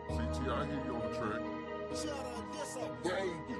CT, I hear you on the track. Shut up, this a baby.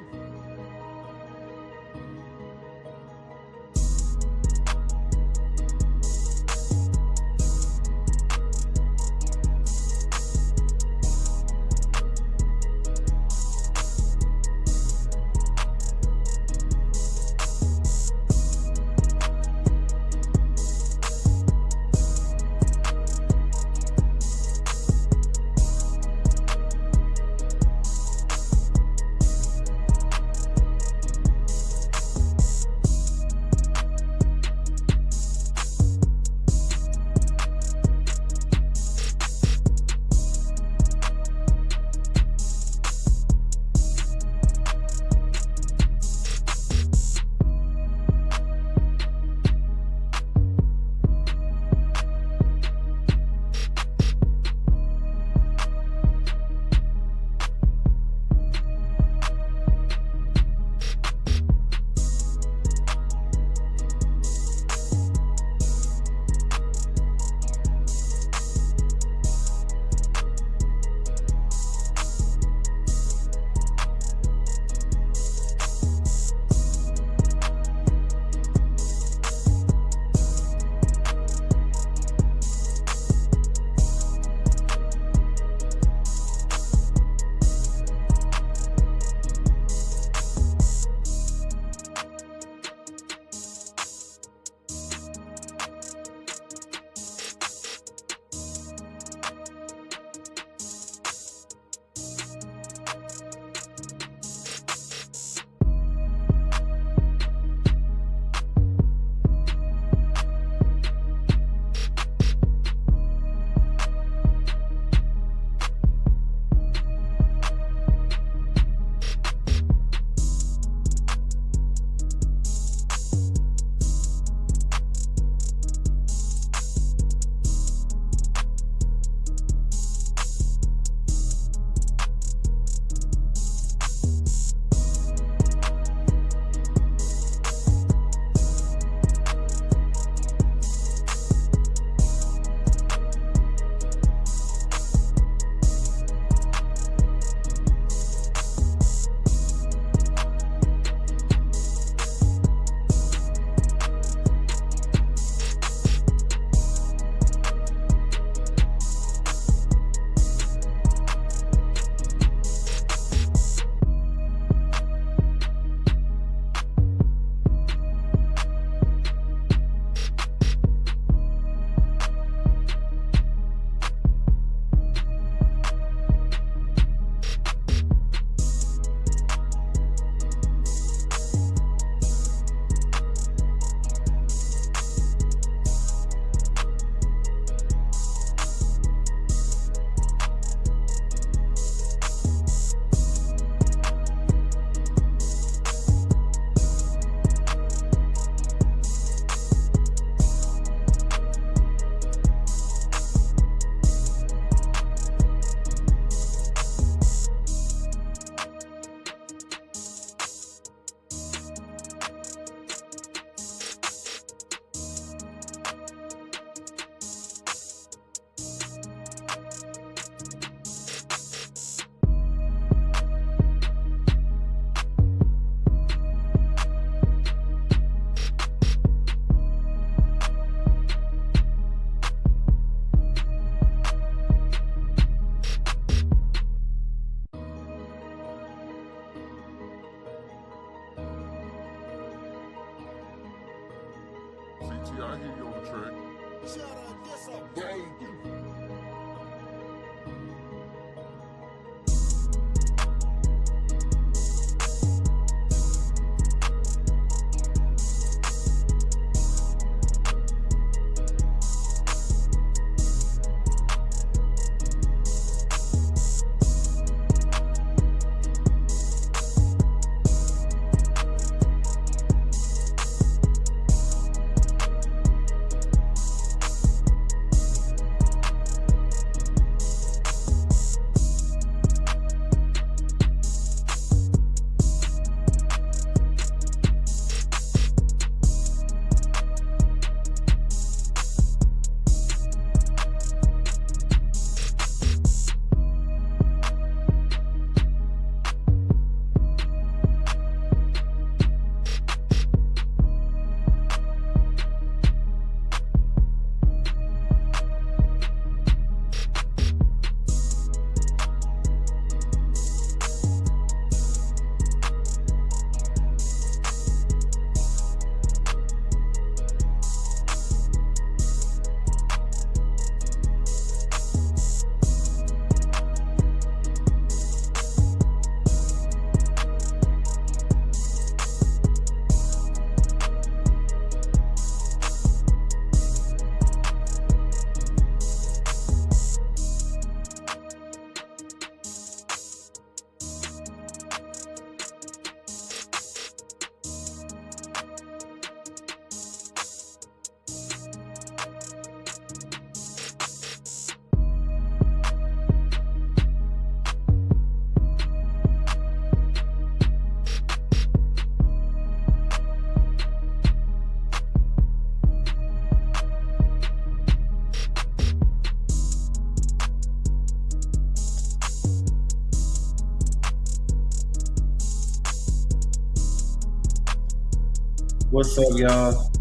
What's up, y'all?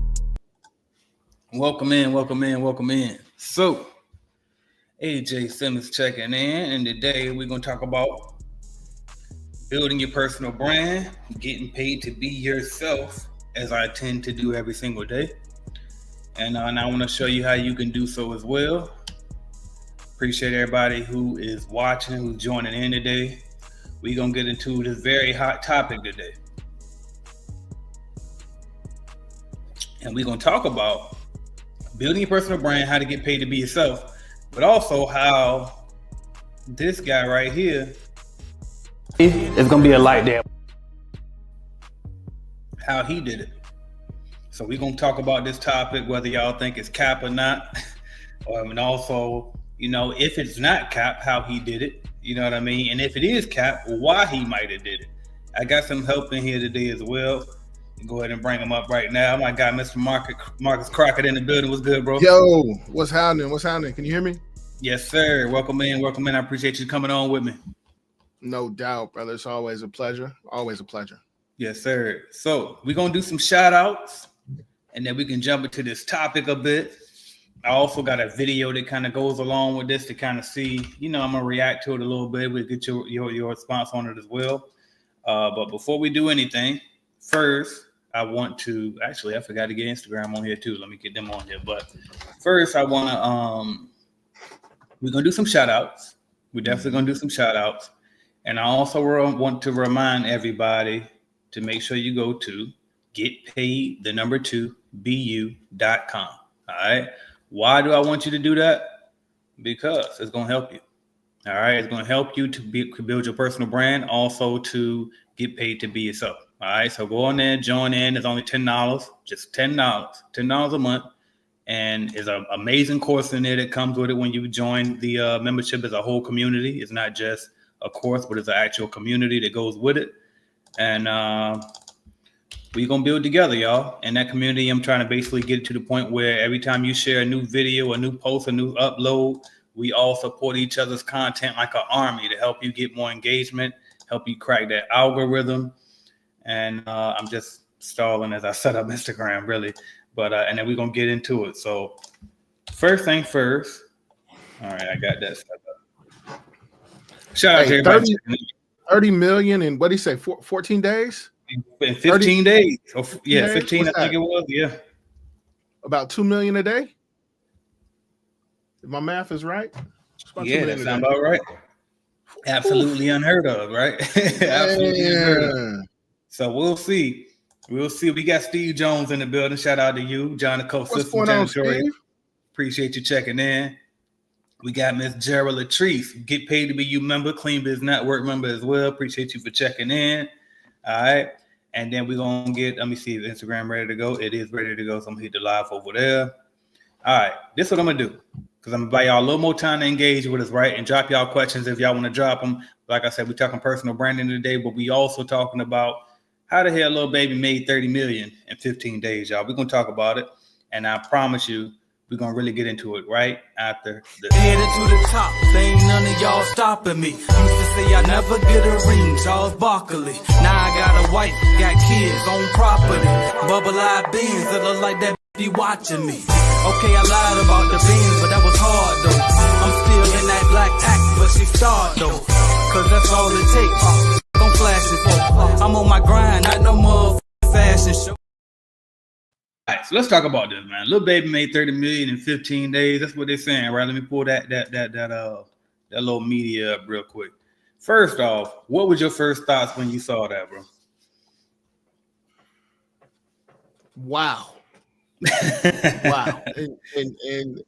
Welcome in. So, AJ Simmons checking in, and today we're going to talk about building your personal brand, getting paid to be yourself, as I tend to do every single day. And I want to show you how you can do so as well. Appreciate everybody who is watching, who's joining in today. We're going to get into this very hot topic today. And we're going to talk about building your personal brand, how to get paid to be yourself, but also how this guy right here is going to be a light there. How he did it. So we're going to talk about this topic, whether y'all think it's cap or not. And also, if it's not cap, how he did it. You know what I mean? And if it is cap, why he might have did it. I got some help in here today as well. Go ahead and bring him up right now. My guy, Mr. Marcus Crockett in the building. What's good, bro? Yo, what's happening? Can you hear me? Yes, sir. Welcome in. I appreciate you coming on with me. No doubt, brother. It's always a pleasure. Yes, sir. So we're going to do some shout outs, and then we can jump into this topic a bit. I also got a video that kind of goes along with this to kind of see, I'm going to react to it a little bit. We'll get your response on it as well. But before we do anything, first, I want to I forgot to get Instagram on here too. Let me get them on here. But first, I want to we're gonna do some shout outs. We're definitely gonna do some shout outs. And I also want to remind everybody to make sure you go to getpaid2bu.com. All right. Why do I want you to do that? Because it's gonna help you. All right, it's gonna help you to build your personal brand, also to get paid to be yourself. All right, so go on there, join in. It's only $10, just $10 a month. And it's an amazing course in there that comes with it when you join the membership. As a whole community. It's not just a course, but it's an actual community that goes with it. And we're going to build together, y'all. And that community, I'm trying to basically get it to the point where every time you share a new video, a new post, a new upload, we all support each other's content like an army to help you get more engagement, help you crack that algorithm. And I'm just stalling as I set up Instagram, really. But and then we're going to get into it. So first thing first. All right, I got that set up. Shout out to everybody. 30 million in, what do you say, 14 days? In 15 days. Oh, yeah, 15, I think it was. Yeah. About 2 million a day? If my math is right? Yeah, that sounds about right. Absolutely unheard of, right? Absolutely unheard of. So we'll see. We got Steve Jones in the building. Shout out to you, John the What's going on, Steve? Appreciate you checking in. We got Miss Gerald Latrice, Get Paid to Be You member, Clean Biz Network member as well. Appreciate you for checking in. All right. And then we're going to let me see if Instagram ready to go. It is ready to go. So I'm going to hit the live over there. All right. This is what I'm going to do. Because I'm going to buy y'all a little more time to engage with us, right? And drop y'all questions if y'all want to drop them. Like I said, we're talking personal branding today, but we also talking about how the hell Lil Baby made 30 million in 15 days, y'all. We're going to talk about it. And I promise you, we're going to really get into it right after this. Headed to the top, there ain't none of y'all stopping me. Used to say I never get a ring, Charles Barkley. Now I got a wife, got kids, on property. Bubble-eyed beans that look like that be watching me. Okay, I lied about the beans, but that was hard though. I'm still in that black act, but she starred though. Cause that's all it takes. Don't flash it for. I'm on my grind, not no motherfucking fashion show. All right, so let's talk about this, man. Lil Baby made 30 million in 15 days. That's what they're saying, right? Let me pull that little media up real quick. First off, what was your first thoughts when you saw that, bro? Wow. Wow. And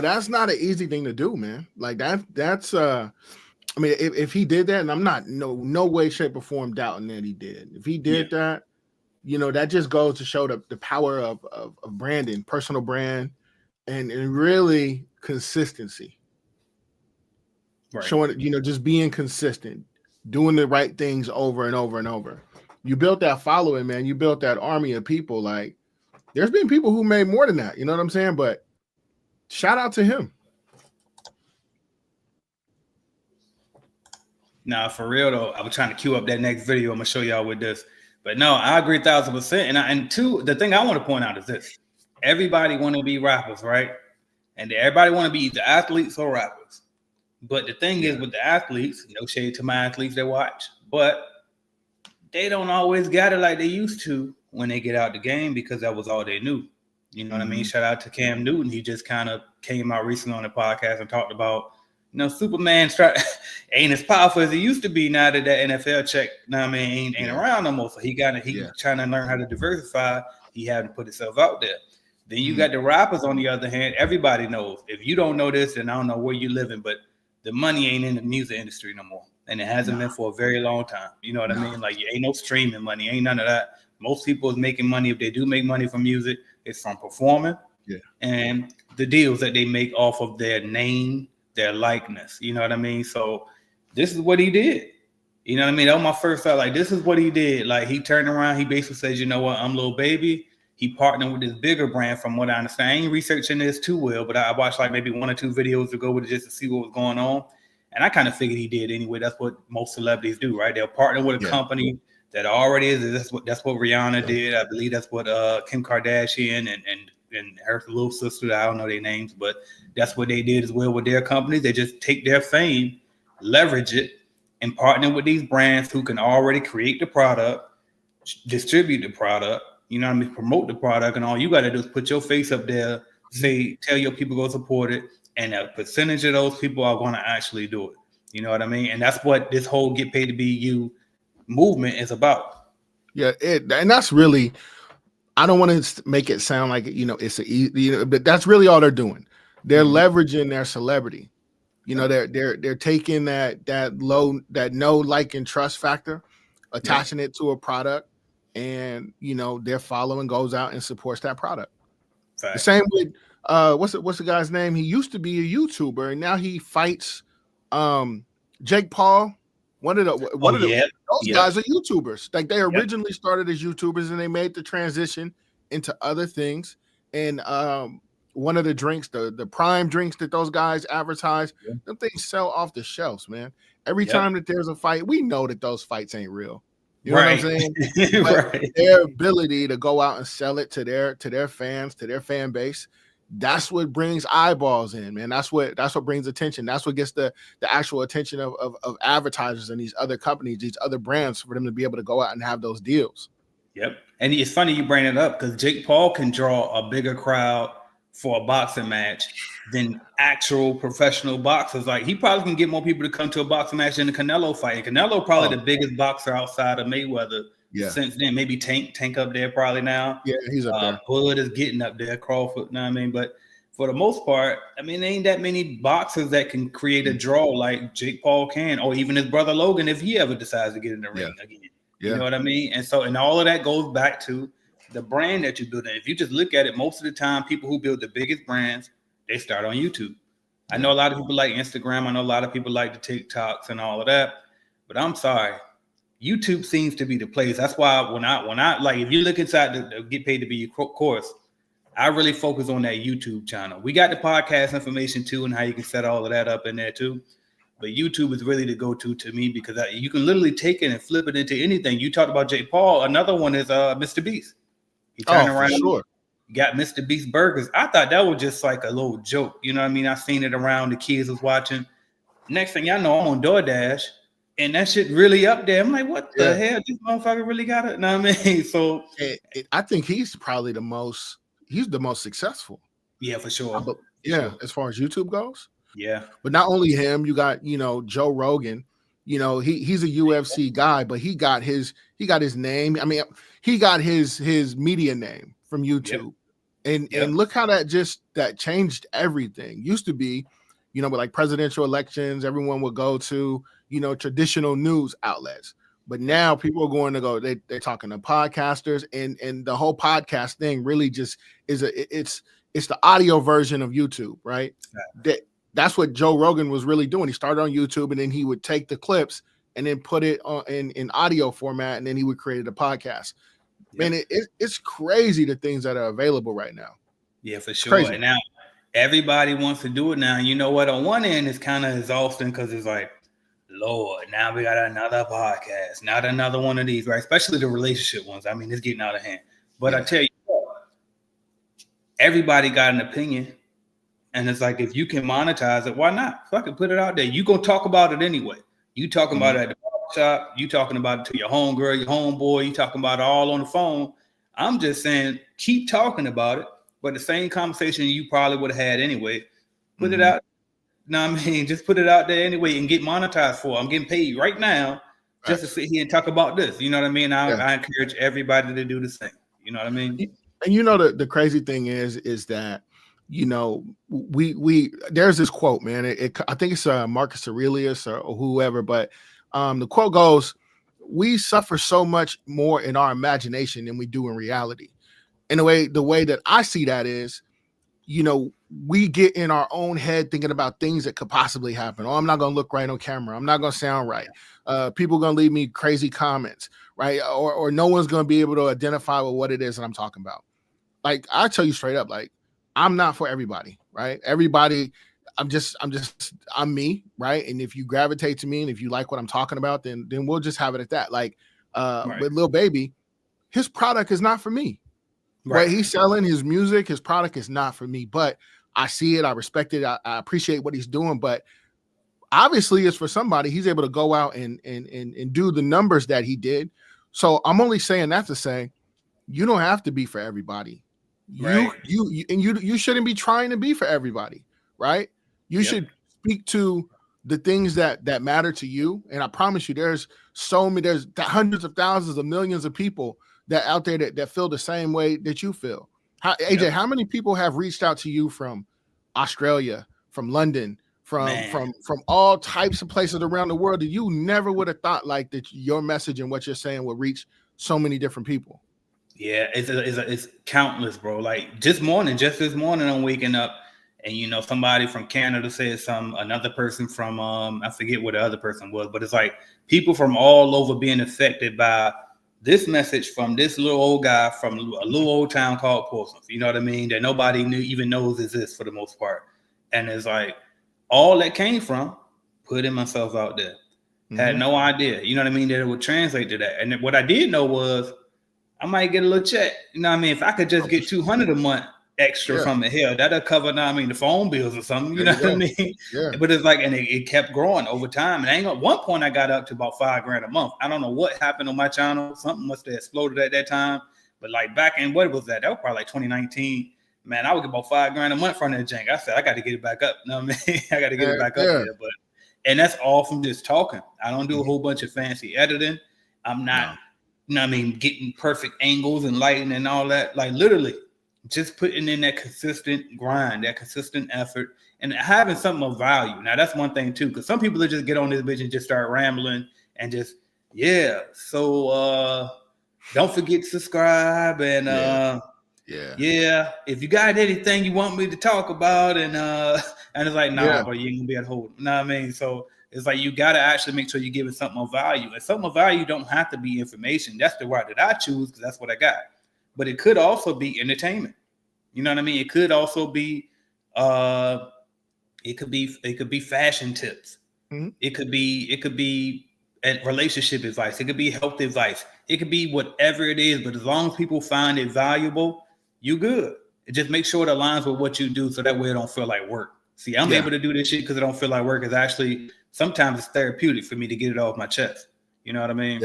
that's not an easy thing to do, man. Like that's I mean, if he did that, and I'm not no way, shape, or form doubting that he did. If he did that, that just goes to show the power of branding, personal brand, and really consistency. Right. Showing, just being consistent, doing the right things over and over and over. You built that following, man. You built that army of people. Like, there's been people who made more than that. You know what I'm saying? But shout out to him. Nah, for real though, I was trying to queue up that next video. I'm gonna show y'all with this. But no, I agree 1,000%. And two, the thing I want to point out is this: everybody want to be rappers, right? And everybody want to be either athletes or rappers. But the thing is with the athletes, no shade to my athletes that watch, but they don't always got it like they used to when they get out the game because that was all they knew. You know what I mean? Shout out to Cam Newton. He just kind of came out recently on the podcast and talked about, Superman ain't as powerful as he used to be now that NFL check, ain't around no more. So he trying to learn how to diversify. He had to put himself out there. Then you got the rappers on the other hand. Everybody knows. If you don't know this, then I don't know where you're living, but the money ain't in the music industry no more. And it hasn't been for a very long time. You know what I mean? Like, ain't no streaming money, ain't none of that. Most people is making money. If they do make money from music, it's from performing and the deals that they make off of their name, their likeness. You know what I mean? So this is what he did. You know what I mean? That was my first thought. Like, this is what he did. Like, he turned around. He basically says, you know what? I'm Lil Baby. He partnered with this bigger brand from what I understand. I ain't researching this too well, but I watched like maybe 1 or 2 videos to go with it just to see what was going on. And I kind of figured he did anyway. That's what most celebrities do, right? They'll partner with a company that already is. That's what Rihanna did. I believe that's what Kim Kardashian and her little sister, I don't know their names, but that's what they did as well with their companies. They just take their fame, leverage it, and partner with these brands who can already create the product, distribute the product, promote the product, and all you got to do is put your face up there, tell your people go support it, and a percentage of those people are going to actually do it. You know what I mean? And that's what this whole Get Paid to Be You movement is about. Yeah, and that's really, I don't want to make it sound like it's but that's really all they're doing. They're leveraging their celebrity. They're taking that no like and trust factor, attaching it to a product, and their following goes out and supports that product. Fact. The same with what's the guy's name? He used to be a YouTuber and now he fights Jake Paul. Those guys are YouTubers. Like, they originally started as YouTubers and they made the transition into other things. And one of the drinks, the Prime drinks that those guys advertise, them things sell off the shelves, man. Every time that there's a fight, we know that those fights ain't real. You know what I'm saying? But their ability to go out and sell it to their fans, to their fan base, that's what brings eyeballs in, man. That's what brings attention. That's what gets the actual attention of advertisers and these other companies, these other brands, for them to be able to go out and have those deals. Yep. And it's funny you bring it up because Jake Paul can draw a bigger crowd for a boxing match than actual professional boxers. Like, he probably can get more people to come to a boxing match than the Canelo fight. Canelo probably the biggest boxer outside of Mayweather since then. Maybe Tank up there probably now. Yeah, he's up there. Bullet is getting up there. Crawford, you know what I mean? But for the most part, I mean, there ain't that many boxers that can create a draw like Jake Paul can, or even his brother Logan if he ever decides to get in the ring again. You know what I mean? And so, and all of that goes back to the brand that you build. If you just look at it, most of the time, people who build the biggest brands, they start on YouTube. I know a lot of people like Instagram. I know a lot of people like the TikToks and all of that. But I'm sorry, YouTube seems to be the place. That's why when I like, if you look inside the Get Paid to Be Your course, I really focus on that YouTube channel. We got the podcast information too, and how you can set all of that up in there too. But YouTube is really the go-to to me because you can literally take it and flip it into anything. You talked about Jake Paul. Another one is Mr. Beast. He turned around, got Mr. Beast burgers. I thought that was just like a little joke. You know what I mean? I seen it around. The kids was watching. Next thing y'all know, I'm on DoorDash, and that shit really up there. I'm like, what the hell? This motherfucker really got it? You know what I mean? So I think he's probably the most successful. Yeah, for sure. As far as YouTube goes. Yeah. But not only him, you got, Joe Rogan. He's a UFC guy, but he got his name. I mean, he got his media name from YouTube. Yep. And look how that changed everything. Used to be, with like presidential elections, everyone would go to, traditional news outlets. But now people are going to go, they're talking to podcasters, and the whole podcast thing really just is it's the audio version of YouTube, right? That's what Joe Rogan was really doing. He started on YouTube, and then he would take the clips and then put it on in audio format, and then he would create a podcast. Yep. Man, it's crazy the things that are available right now. Yeah, for sure. And now everybody wants to do it now. And you know what? On one end, it's kind of exhausting because it's like Lord, now we got another podcast, not another one of these, right? Especially the relationship ones. I mean, it's getting out of hand. But I tell you what, everybody got an opinion. And it's like, if you can monetize it, why not? Fucking put it out there. You gonna talk about it anyway. You talking about it at the shop, you talking about it to your homegirl, your homeboy, you talking about it all on the phone. I'm just saying, keep talking about it, but the same conversation you probably would have had anyway. Put it out. No, I mean, just put it out there anyway and get monetized for it. I'm getting paid right now just to sit here and talk about this. You know what I mean? I encourage everybody to do the same. You know what I mean? And you know, the crazy thing is that, you know, we there's this quote, man. I think it's Marcus Aurelius or whoever, but the quote goes, "We suffer so much more in our imagination than we do in reality." In a way, the way that I see that is, you know, we get in our own head thinking about things that could possibly happen. Oh, I'm not gonna look right on camera. I'm not gonna sound right. People are gonna leave me crazy comments, right? Or no one's gonna be able to identify with what it is that I'm talking about. Like, I tell you straight up, like, I'm not for everybody, right? Everybody, I'm me, right? And if you gravitate to me and if you like what I'm talking about, then we'll just have it at that. Like, with Lil Baby, his product is not for me. Right. He's selling his music, his product is not for me, but I see it, I respect it, I appreciate what he's doing. But obviously, it's for somebody. He's able to go out and do the numbers that he did. So I'm only saying that to say, you don't have to be for everybody. You shouldn't be trying to be for everybody, right? You should speak to the things that matter to you. And I promise you, there's hundreds of thousands of millions of people that out there that feel the same way that you feel. AJ, how many people have reached out to you from Australia, from London, from all types of places around the world that you never would have thought like that your message and what you're saying would reach so many different people? Yeah, it's countless, bro. Like this morning, I'm waking up and, you know, somebody from Canada said another person from, I forget what the other person was, but it's like people from all over being affected by this message from this little old guy from a little old town called Portsmouth. You know what I mean? That nobody even knows exists for the most part. And it's like all that came from putting myself out there. Had no idea, you know what I mean, that it would translate to that. And what I did know was I might get a little check. You know what I mean? If I could just get $200 a month extra from it, hell, that'll cover, the phone bills or something. You know what I mean? Yeah. But it's like, and it kept growing over time. And at one point I got up to about $5,000 a month. I don't know what happened on my channel. Something must have exploded at that time. But like back in, what was that? That was probably like 2019. Man, I would get about $5,000 a month from that jank. I said, I got to get it back up. You know what I mean? I got to get it back up there. And that's all from just talking. I don't do a whole bunch of fancy editing. I'm not, you know what I mean, getting perfect angles and lighting and all that. Like literally just putting in that consistent grind, that consistent effort, and having something of value. Now that's one thing too, because some people that just get on this bitch and just start rambling and just, so don't forget to subscribe and if you got anything you want me to talk about, and it's like, bro, you ain't gonna be able to hold it. You know what I mean? So it's like you gotta actually make sure you're giving something of value. And something of value don't have to be information. That's the route that I choose because that's what I got. But it could also be entertainment. You know what I mean? It could also be it could be fashion tips. It could be relationship advice. It could be health advice. It could be whatever it is. But as long as people find it valuable, you good. It just make sure it aligns with what you do, so that way it don't feel like work. See, I'm able to do this shit because it don't feel like work. It's actually sometimes it's therapeutic for me to get it off my chest. You know what I mean?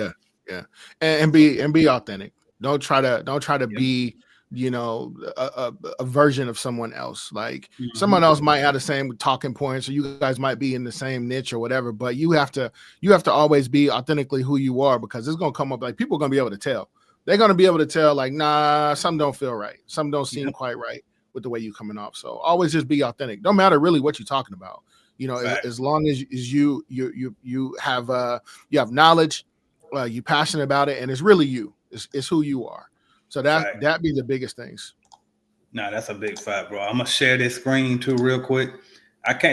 Yeah. And be authentic. Don't try to be, you know, a version of someone else. Like someone else might have the same talking points, or you guys might be in the same niche or whatever, but you have to always be authentically who you are, because it's gonna come up like people are gonna be able to tell. They're gonna be able to tell, like, nah, something don't feel right. Something don't seem quite right with the way you're coming off. So always just be authentic. Don't matter really what you're talking about. You know, as long as you have knowledge, you're passionate about it, and it's really you. It's who you are. So that be the biggest things. No, that's a big fact, bro. I'm gonna share this screen too real quick.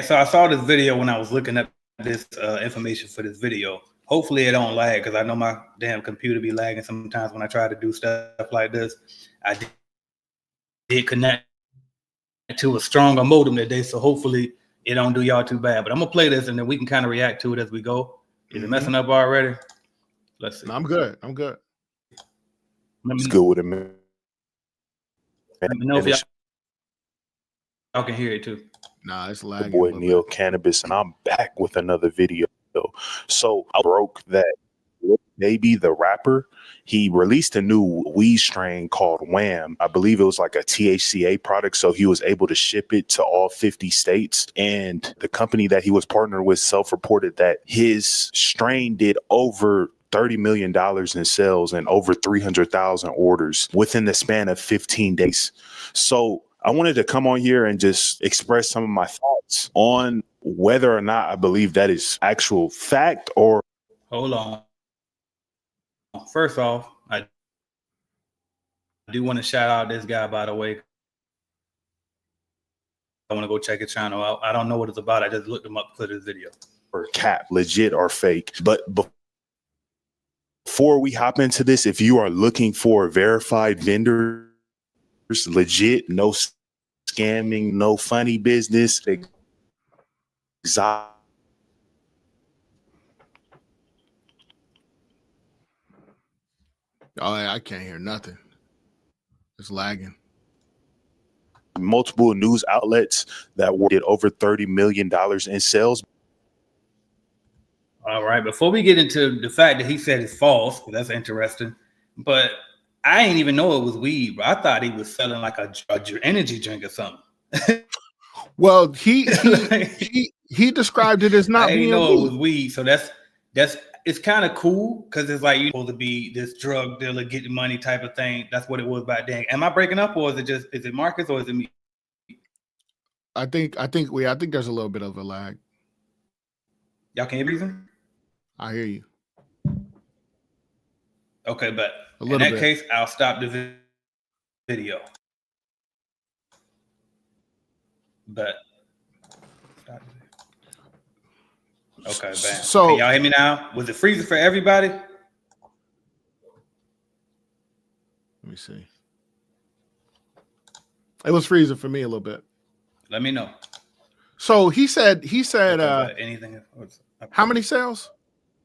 So I saw this video when I was looking up this information for this video. Hopefully it don't lag, because I know my damn computer be lagging sometimes when I try to do stuff like this. I did connect to a stronger modem today, so hopefully it don't do y'all too bad. But I'm gonna play this and then we can kind of react to it as we go. Is it messing up already? Let's see. No, I'm good. I'm good. It's good with him. Let me know if y'all can hear it too. Nah, it's The lagging. boy Neil Cannabis, and I'm back with another video. So I broke that Lil Baby, the rapper, he released a new weed strain called Wham. I believe it was like a THCA product, so he was able to ship it to all 50 states. And the company that he was partnered with self-reported that his strain did over $30 million in sales and over 300,000 orders within the span of 15 days. So I wanted to come on here and just express some of my thoughts on whether or not I believe that is actual fact or. Hold on. First off, I do want to shout out this guy, by the way. I want to go check his channel out. I don't know what it's about. I just looked him up for this video. Or cap, legit or fake. But before we hop into this, if you are looking for verified vendors, legit, no scamming, no funny business, exotic. Oh, I can't hear nothing. It's lagging. Multiple news outlets that did over $30 million in sales. All right. Before we get into the fact that he said it's false, that's interesting. But I didn't even know it was weed. Bro. I thought he was selling like a energy drink or something. Well, he described it as not I didn't being know weed. it was weed. So that's it's kind of cool because it's like you're supposed to be this drug dealer getting money type of thing. That's what it was back then. Am I breaking up, or is it Marcus, or is it me? I think there's a little bit of a lag. Y'all can hear me? I hear you. Okay, but A in little that bit. case, I'll stop the video. But okay, bam. So can y'all hear me now? Was it freezing for everybody? Let me see. It was freezing for me a little bit. Let me know. So he said Okay, anything? How many sales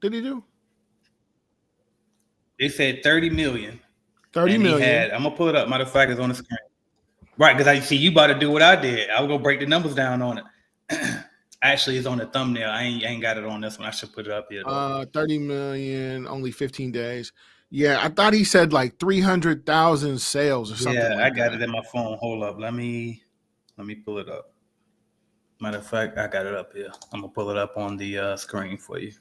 did he do? They said 30 million. 30 million. I'm gonna pull it up. Matter of fact, it's on the screen. Right, because I see you about to do what I did. I was gonna break the numbers down on it. Actually, it's on the thumbnail. I ain't got it on this one. I should put it up here. 30 million, only 15 days. Yeah, I thought he said like 300,000 sales or something. Yeah, like I got that. it in my phone. Hold up. Let me pull it up. Matter of fact, I got it up here. I'm gonna pull it up on the screen for you.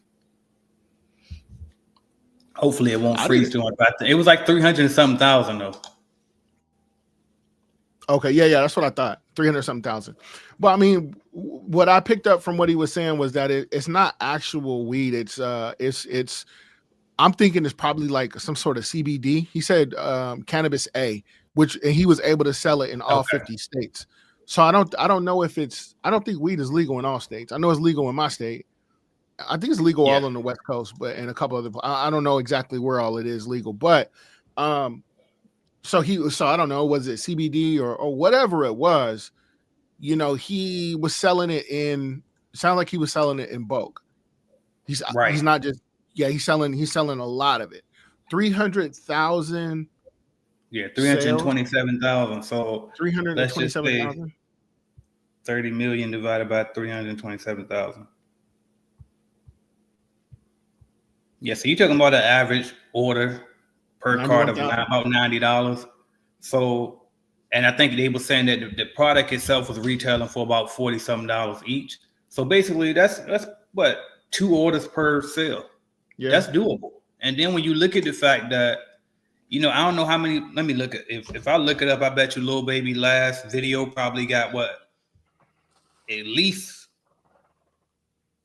Hopefully, it won't freeze too much. It was like 300 and something thousand though. Okay, yeah, that's what I thought. 300 something thousand. But I mean, what I picked up from what he was saying was that it's not actual weed. It's I'm thinking it's probably like some sort of CBD. He said cannabis A, and he was able to sell it in all 50 states. So I don't know if I don't think weed is legal in all states. I know it's legal in my state. I think it's legal all on the West Coast, but in a couple other, I don't know exactly where all it is legal, but so I don't know, was it CBD or whatever it was, you know, he was selling it sounded like he was selling it in bulk. He's not just, he's selling a lot of it. 300,000. Yeah, 327,000. So 327,000. 30 million divided by 327,000. Yeah, so you're talking about an average order per cart of about $90. So, and I think they were saying that the product itself was retailing for about $40-something each. So basically, that's what, 2 orders per sale. Yeah, that's doable. And then when you look at the fact that, you know, I don't know how many. Let me look at if I look it up. I bet you Lil Baby last video probably got what, at least,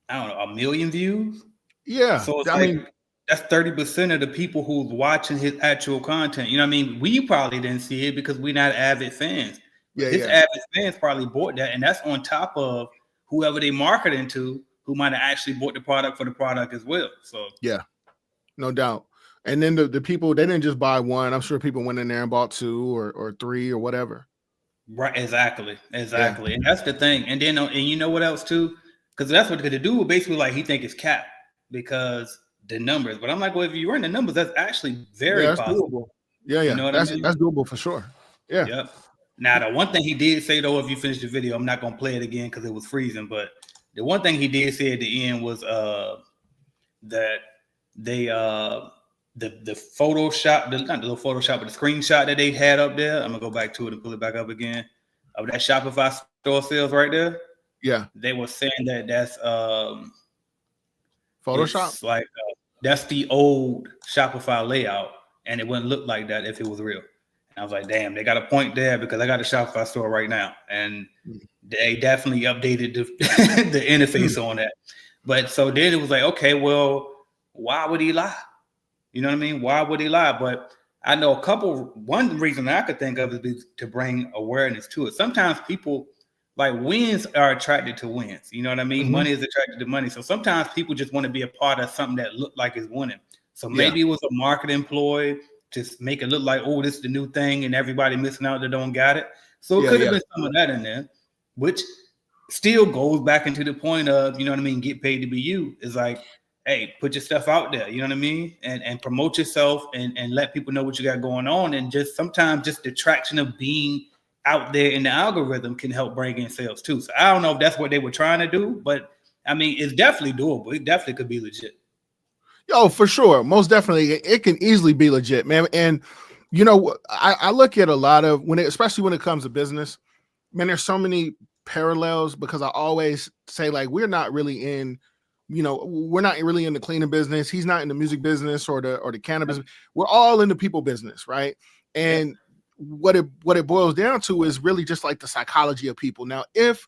I don't know, 1 million views. Yeah, so it's that's 30% of the people who's watching his actual content. You know what I mean? We probably didn't see it because we're not avid fans. His avid fans probably bought that, and that's on top of whoever they marketing to, who might have actually bought the product for the product as well. So yeah, no doubt. And then the people, they didn't just buy one. I'm sure people went in there and bought 2 or 3 or whatever. Right, exactly. Yeah. And that's the thing. And then, and you know what else too? Because that's what the dude basically like he think it's cap. because the numbers. But I'm like, well, if you run the numbers, that's actually Yeah, very that's possible. doable. Yeah, You know what I mean? that's doable for sure. Yeah. Yep. Now, the one thing he did say, though, if you finish the video, I'm not going to play it again because it was freezing. But the one thing he did say at the end was that they the Photoshop, not the little Photoshop, but the screenshot that they had up there. I'm gonna go back to it and pull it back up again of that Shopify store sales right there. Yeah. They were saying that that's Photoshop. it's like that's the old Shopify layout, and it wouldn't look like that if it was real. And I was like, damn, they got a point there because I got a Shopify store right now, and they definitely updated the interface on that. But so then it was like, okay, well, why would he lie? You know what I mean? Why would he lie? But I know one reason I could think of is to bring awareness to it. Sometimes people, like, wins are attracted to wins. You know what I mean? Money is attracted to money. So sometimes people just want to be a part of something that looked like it's winning. So maybe it was a marketing ploy to make it look like, oh, this is the new thing and everybody missing out that don't got it. So it could have been some of that in there, which still goes back into the point of, you know what I mean, get paid to be you. Is like, hey, put your stuff out there, you know what I mean? And promote yourself and let people know what you got going on. And just sometimes just the traction of being out there in the algorithm can help bring in sales too. So I don't know if that's what they were trying to do, but I mean, it's definitely doable. It definitely could be legit. Yo, for sure. Most definitely. It can easily be legit, man. And, you know, I look at a lot of especially when it comes to business, man, there's so many parallels because I always say, like, we're not really in, we're not really in the cleaning business. He's not in the music business or the cannabis. We're all in the people business, right? And what it boils down to is really just like the psychology of people. Now, if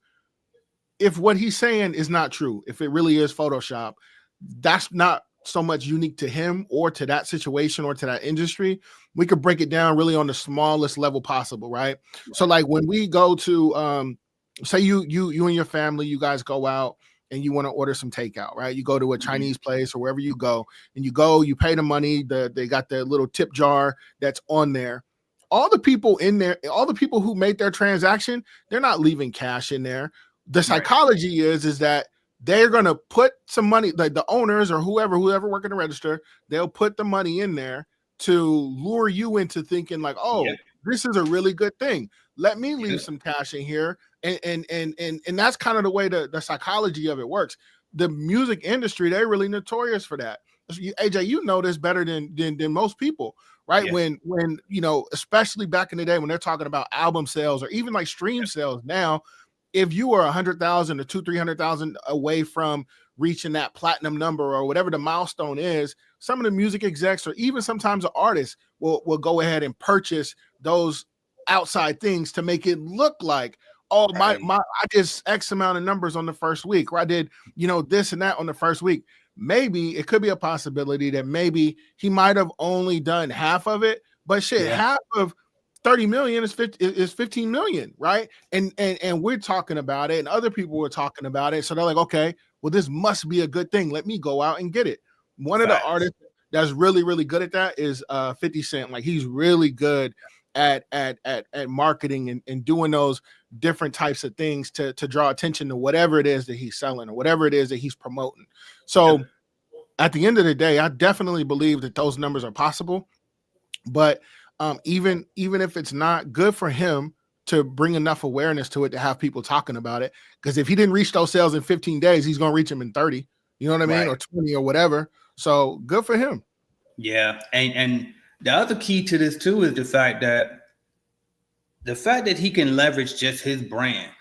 what he's saying is not true, if it really is Photoshop, that's not so much unique to him or to that situation or to that industry. We could break it down really on the smallest level possible, right? So like when we go to say you and your family, you guys go out and you want to order some takeout, right? You go to a Chinese place or wherever you go, and you pay the money, they got the little tip jar that's on there. All the people in there, all the people who made their transaction, they're not leaving cash in there. The psychology is that they're going to put some money, like the owners or whoever working the register, they'll put the money in there to lure you into thinking like, oh, this is a really good thing. Let me leave some cash in here. And that's kind of the way the psychology of it works. The music industry, they're really notorious for that. AJ, you know this better than most people, right? Yes. When especially back in the day when they're talking about album sales or even like stream sales now, if you are 100,000 or 300,000 away from reaching that platinum number or whatever the milestone is, some of the music execs or even sometimes the artists will go ahead and purchase those outside things to make it look like, oh, I did X amount of numbers on the first week, or I did, this and that on the first week. Maybe it could be a possibility that maybe he might have only done half of it, but half of 30 million is 15 million, right? And we're talking about it, and other people were talking about it. So they're like, okay, well, this must be a good thing. Let me go out and get it. One of the artists that's really, really good at that is 50 Cent. Like, he's really good at marketing and doing those different types of things to draw attention to whatever it is that he's selling or whatever it is that he's promoting. So at the end of the day, I definitely believe that those numbers are possible, but even if it's not, good for him to bring enough awareness to it to have people talking about it. Because if he didn't reach those sales in 15 days, he's going to reach them in 30, you know what I mean? Or 20 or whatever. So good for him. Yeah. And the other key to this too is the fact that he can leverage just his brand,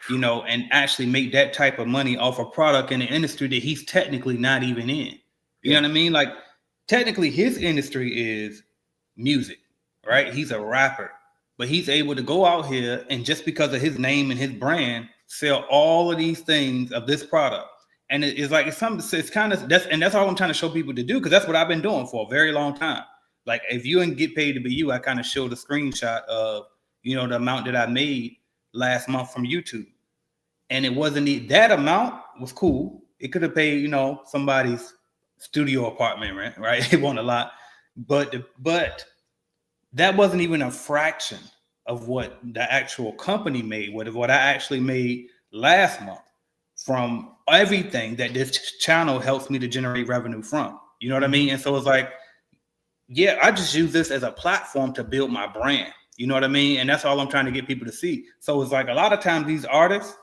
and actually make that type of money off a product in an industry that he's technically not even in. You know what I mean? Like, technically his industry is music. Right? He's a rapper, but he's able to go out here and just because of his name and his brand, sell all of these things of this product. And it's like, that's all I'm trying to show people to do. Cause that's what I've been doing for a very long time. Like, if you didn't get paid to be you, I kind of showed a screenshot of, the amount that I made last month from YouTube. And it wasn't that amount was cool. It could have paid, somebody's studio apartment rent, right? It wasn't a lot, but that wasn't even a fraction of what the actual company made, what I actually made last month from everything that this channel helps me to generate revenue from. You know what I mean? And so it's like, yeah, I just use this as a platform to build my brand. You know what I mean? And that's all I'm trying to get people to see. So it's like a lot of times these artists,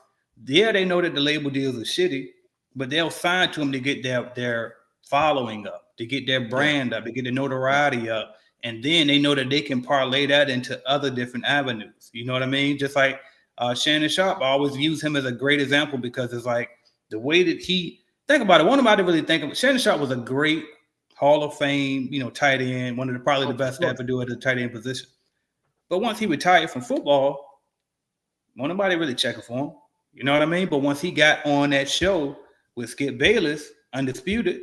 yeah, they know that the label deals are shitty, but they'll sign to them to get their following up, to get their brand up, to get the notoriety up. And then they know that they can parlay that into other different avenues. You know what I mean? Just like Shannon Sharp, I always use him as a great example because it's like the way that he, think about it, one nobody really think of it. Shannon Sharp was a great Hall of Fame, tight end, one of the probably the best to ever do at the tight end position. But once he retired from football, well, nobody really checking for him. You know what I mean? But once he got on that show with Skip Bayless, Undisputed,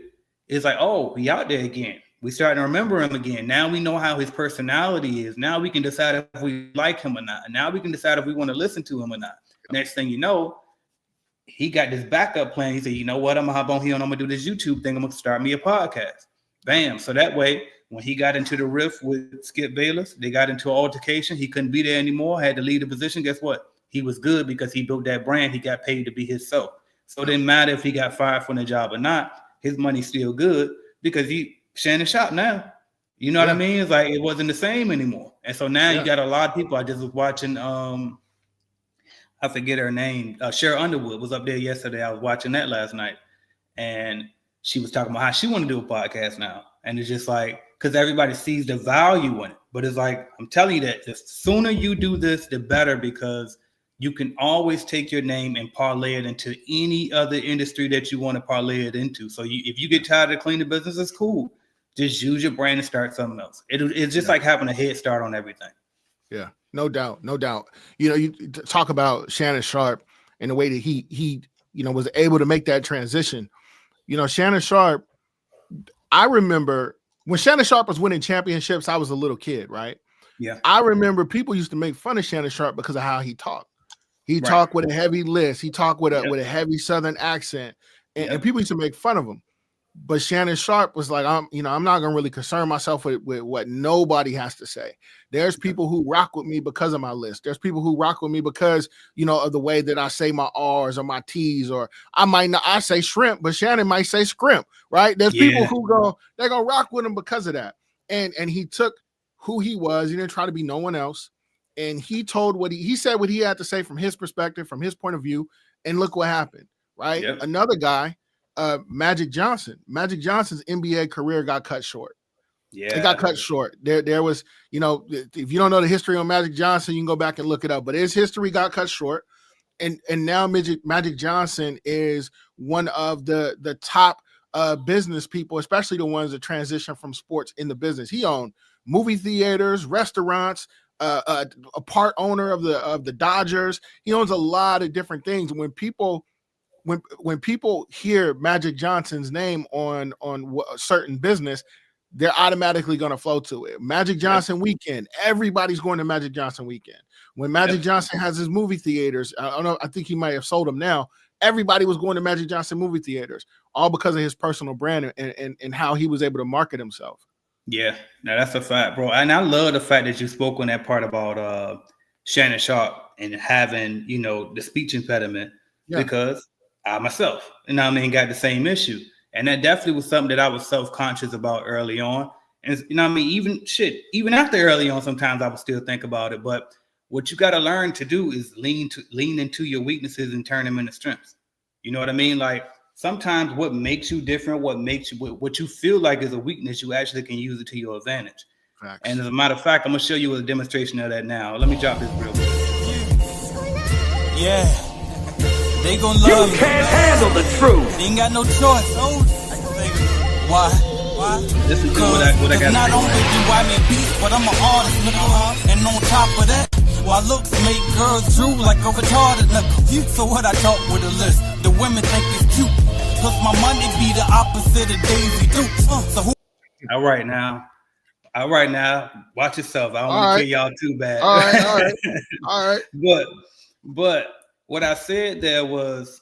it's like, oh, he out there again. We starting to remember him again. Now we know how his personality is. Now we can decide if we like him or not. Now we can decide if we want to listen to him or not. Next thing you know, he got this backup plan. He said, you know what? I'm going to hop on here and I'm going to do this YouTube thing. I'm going to start me a podcast. Bam. So that way, when he got into the riff with Skip Bayless, they got into an altercation. He couldn't be there anymore, had to leave the position. Guess what? He was good because he built that brand. He got paid to be himself. So it didn't matter if he got fired from the job or not. His money's still good because he Shannon Sharp now. You know what I mean? It's like it wasn't the same anymore. And so now you got a lot of people. I just was watching, I forget her name. Cheryl Underwood was up there yesterday. I was watching that last night. And she was talking about how she want to do a podcast now. And it's just like, because everybody sees the value in it. But it's like, I'm telling you that the sooner you do this, the better, because you can always take your name and parlay it into any other industry that you want to parlay it into. So if you get tired of cleaning business, it's cool. Just use your brand and start something else. It's just like having a head start on everything. Yeah, no doubt, no doubt. You talk about Shannon Sharp and the way that he was able to make that transition. Shannon Sharp, I remember when Shannon Sharp was winning championships, I was a little kid, right? Yeah. I remember people used to make fun of Shannon Sharp because of how he talked. He talked with a heavy lisp. He talked with a heavy Southern accent, and people used to make fun of him. But Shannon Sharp was like, I'm not gonna really concern myself with what nobody has to say. There's people who rock with me because of my list. There's people who rock with me because of the way that I say my R's or my T's, or I say shrimp, but Shannon might say scrimp, right? There's people who they're gonna rock with him because of that. And he took who he was. He didn't try to be no one else. And he told he said what he had to say from his perspective, from his point of view, and look what happened, right? Yep. Another guy, Magic Johnson. Magic Johnson's NBA career got cut short. Yeah, it got cut short. There was, if you don't know the history on Magic Johnson, you can go back and look it up. But his history got cut short, and now Magic Johnson is one of the top business people, especially the ones that transition from sports into business. He owned movie theaters, restaurants. A part owner of the Dodgers. He owns a lot of different things. When people hear Magic Johnson's name on a certain business, they're automatically going to flow to it. Magic Johnson weekend. Everybody's going to Magic Johnson weekend. When Magic Johnson has his movie theaters, I don't know. I think he might have sold them now. Everybody was going to Magic Johnson movie theaters, all because of his personal brand and how he was able to market himself. Yeah, now that's a fact, bro. And I love the fact that you spoke on that part about Shannon Sharp and having, the speech impediment, because I myself, got the same issue. And that definitely was something that I was self-conscious about early on. And even after early on, sometimes I would still think about it. But what you got to learn to do is lean into your weaknesses and turn them into strengths. You know what I mean? Like, sometimes what makes you different, what you feel like is a weakness, you actually can use it to your advantage. Facts. And as a matter of fact, I'm gonna show you a demonstration of that now. Let me drop this real quick. Yeah, they gonna love you. Can't handle the truth. They ain't got no choice. Why? This is what I got. Not only do I make beats, but I'm an artist, nigga. And on top of that, I look to make girls drool like a retarded nigga. So what I talk with a list, the women think it's cute. Cause my money be the opposite of Daisy Dukes. All right now. Watch yourself. I don't want to kill y'all too bad. All right. But what I said there was,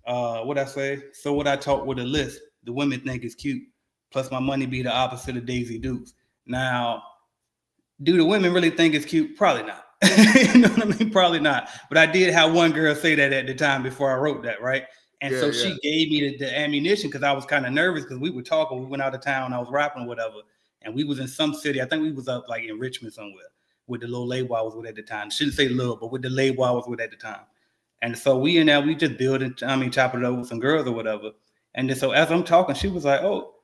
what I say? So what I talk with a list, the women think it's cute. Plus my money be the opposite of Daisy Dukes. Now, do the women really think it's cute? Probably not. You know what I mean? Probably not. But I did have one girl say that at the time before I wrote that, right? And so she gave me the ammunition because I was kind of nervous because we were talking. We went out of town. I was rapping or whatever. And we was in some city. I think we was up like in Richmond somewhere with the little label I was with at the time. Shouldn't say little, but with the label I was with at the time. And so we in there, we just building, chopping it over with some girls or whatever. And then so as I'm talking, she was like, "Oh,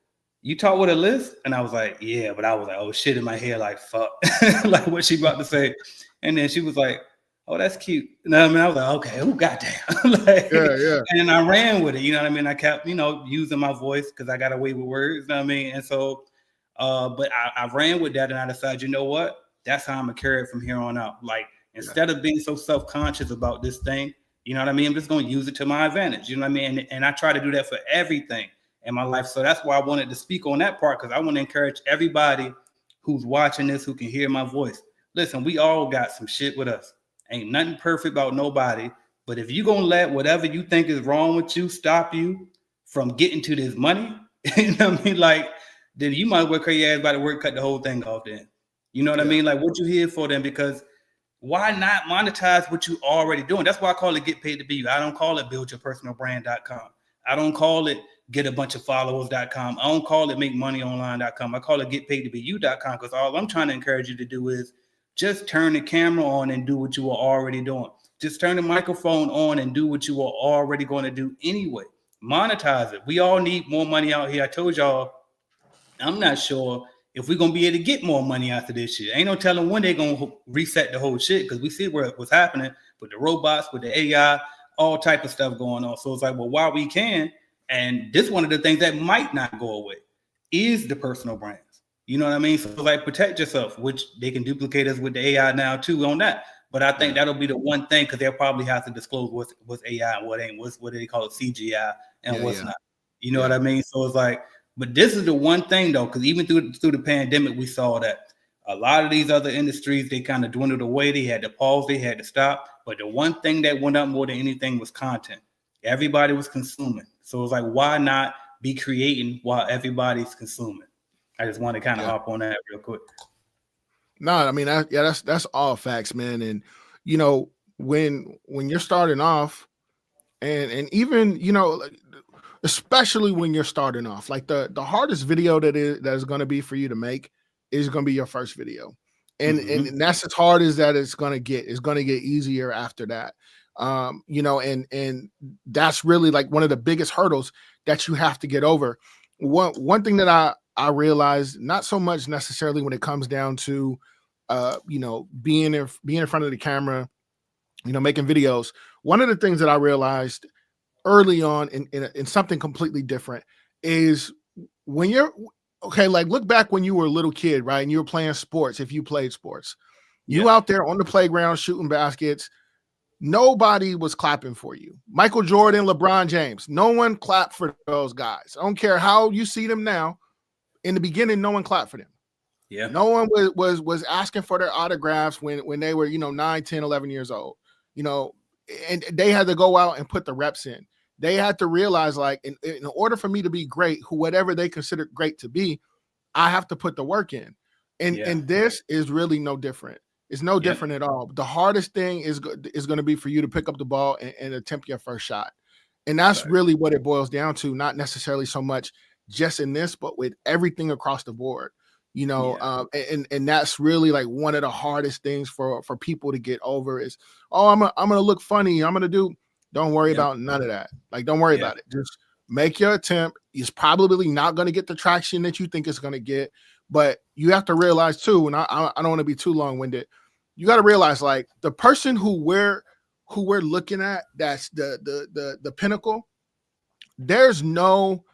you talk with a list?" And I was like, "Yeah," but I was like, "Oh shit," in my head, like fuck, like what she about to say. And then she was like, "Oh, that's cute." You know what I mean? I was like, "Okay, oh goddamn." Like, and then I ran with it. You know what I mean? I kept, using my voice because I got away with words. You know what I mean? And so, but I ran with that, and I decided, you know what? That's how I'm gonna carry it from here on out. Like instead of being so self-conscious about this thing, you know what I mean? I'm just gonna use it to my advantage. You know what I mean? And I try to do that for everything in my life. So that's why I wanted to speak on that part, because I want to encourage everybody who's watching this, who can hear my voice. Listen, we all got some shit with us. Ain't nothing perfect about nobody. But if you're going to let whatever you think is wrong with you stop you from getting to this money, you know what I mean? Like, then you might as well carry your ass by the work, cut the whole thing off then. You know what I mean? Like, what you here for then? Because why not monetize what you already doing? That's why I call it Get Paid to Be You. I don't call it buildyourpersonalbrand.com. I don't call it get a bunch of followers.com. I don't call it makemoneyonline.com. I call it getpaidtobeyou.com, because all I'm trying to encourage you to do is just turn the camera on and do what you are already doing. Just turn the microphone on and do what you are already going to do anyway. Monetize it. We all need more money out here. I told y'all, I'm not sure if we're going to be able to get more money after this shit. Ain't no telling when they're going to reset the whole shit, because we see what's happening with the robots, with the AI, all type of stuff going on. So it's like, well, while we can, and this one of the things that might not go away is the personal brands. You know what I mean? So like, protect yourself, which they can duplicate us with the AI now too on that. But I think that'll be the one thing, because they'll probably have to disclose what's AI and what ain't, what do they call it, CGI, and what's not. You know what I mean? So it's like, but this is the one thing though, because even through the pandemic, we saw that a lot of these other industries, they kind of dwindled away. They had to pause, they had to stop. But the one thing that went up more than anything was content. Everybody was consuming. So it's like, why not be creating while everybody's consuming? I just want to kind of hop on that real quick. No, I mean, that's all facts, man. And when you're starting off, and even especially when you're starting off, like the hardest video that is going to be for you to make is going to be your first video, and that's as hard as that it's going to get. It's going to get easier after that. And that's really like one of the biggest hurdles that you have to get over. One thing that I realized, not so much necessarily when it comes down to being in front of the camera, making videos. One of the things that I realized early on in something completely different is when you're like, look back when you were a little kid, right? And you were playing sports. If you played sports, you out there on the playground shooting baskets. Nobody was clapping for you. Michael Jordan, LeBron James, no one clapped for those guys. I don't care how you see them now. In the beginning, no one clapped for them. Yeah. No one was asking for their autographs when they were, 9, 10, 11 years old, and they had to go out and put the reps in. They had to realize, like, in order for me to be great, whatever they consider great to be, I have to put the work in. And this is really no different. It's no different at all. The hardest thing is going to be for you to pick up the ball and attempt your first shot. And that's really what it boils down to, not necessarily so much just in this, but with everything across the board, and that's really like one of the hardest things for people to get over is, I'm going to look funny. Don't worry about none of that. Like, don't worry about it. Just make your attempt. It's probably not going to get the traction that you think it's going to get, but you have to realize too, and I don't want to be too long-winded. You got to realize, like, the person who we're looking at, that's the pinnacle. There's no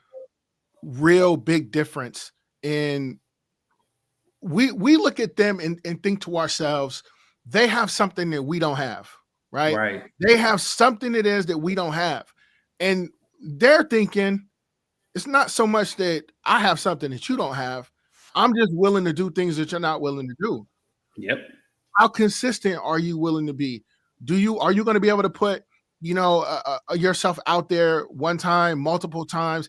real big difference in. We look at them and think to ourselves, they have something that we don't have, right? Right. They have something it is that we don't have, and they're thinking it's not so much that I have something that you don't have. I'm just willing to do things that you're not willing to do. Yep. How consistent are you willing to be? Are you going to be able to put, yourself out there one time, multiple times,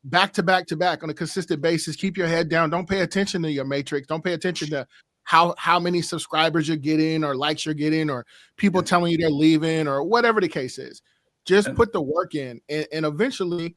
back to back to back on a consistent basis? Keep your head down. Don't pay attention to your matrix. Don't pay attention to how many subscribers you're getting or likes you're getting or people telling you they're leaving or whatever the case is. Just put the work in, and eventually,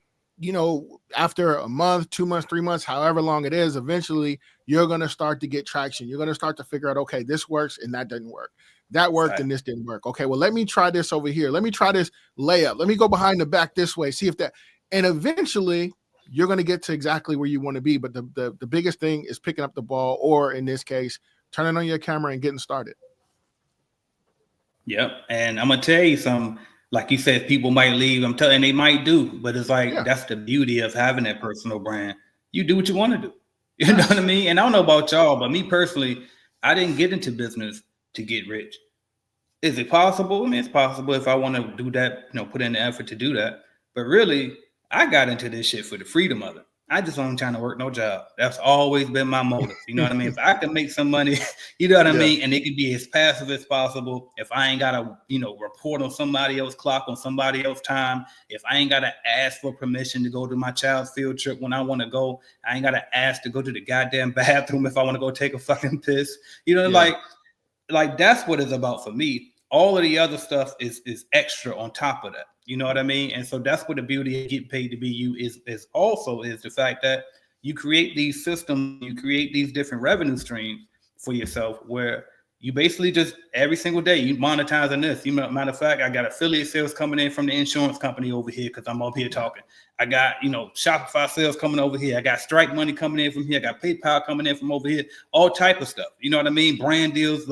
after a month, 2 months, 3 months, however long it is, eventually you're going to start to get traction. You're going to start to figure out, okay, this works and that didn't work. That worked and this didn't work. Okay, well, let me try this over here. Let me try this layup. Let me go behind the back this way. See if that, and eventually you're going to get to exactly where you want to be. But the biggest thing is picking up the ball, or in this case, turning on your camera and getting started. Yep. And I'm going to tell you something. Like you said, people might leave. I'm telling they might do, but it's like that's the beauty of having that personal brand. You do what you want to do. You know what I mean? And I don't know about y'all, but me personally, I didn't get into business to get rich. Is it possible? I mean, it's possible if I want to do that, put in the effort to do that. But really, I got into this shit for the freedom of it. I just wasn't trying to work no job. That's always been my motive. You know what I mean? If I can make some money, you know what I mean? And it can be as passive as possible. If I ain't got to, report on somebody else's clock, on somebody else's time, if I ain't got to ask for permission to go to my child's field trip when I want to go, I ain't got to ask to go to the goddamn bathroom if I want to go take a fucking piss. Like that's what it's about for me. All of the other stuff is extra on top of that. You know what I mean? And so that's what the beauty of Get Paid to Be You is the fact that you create these systems, you create these different revenue streams for yourself where you basically just every single day you monetizing this. Matter of fact, I got affiliate sales coming in from the insurance company over here because I'm up here talking. I got, Shopify sales coming over here. I got Stripe money coming in from here. I got PayPal coming in from over here. All type of stuff. You know what I mean? Brand deals,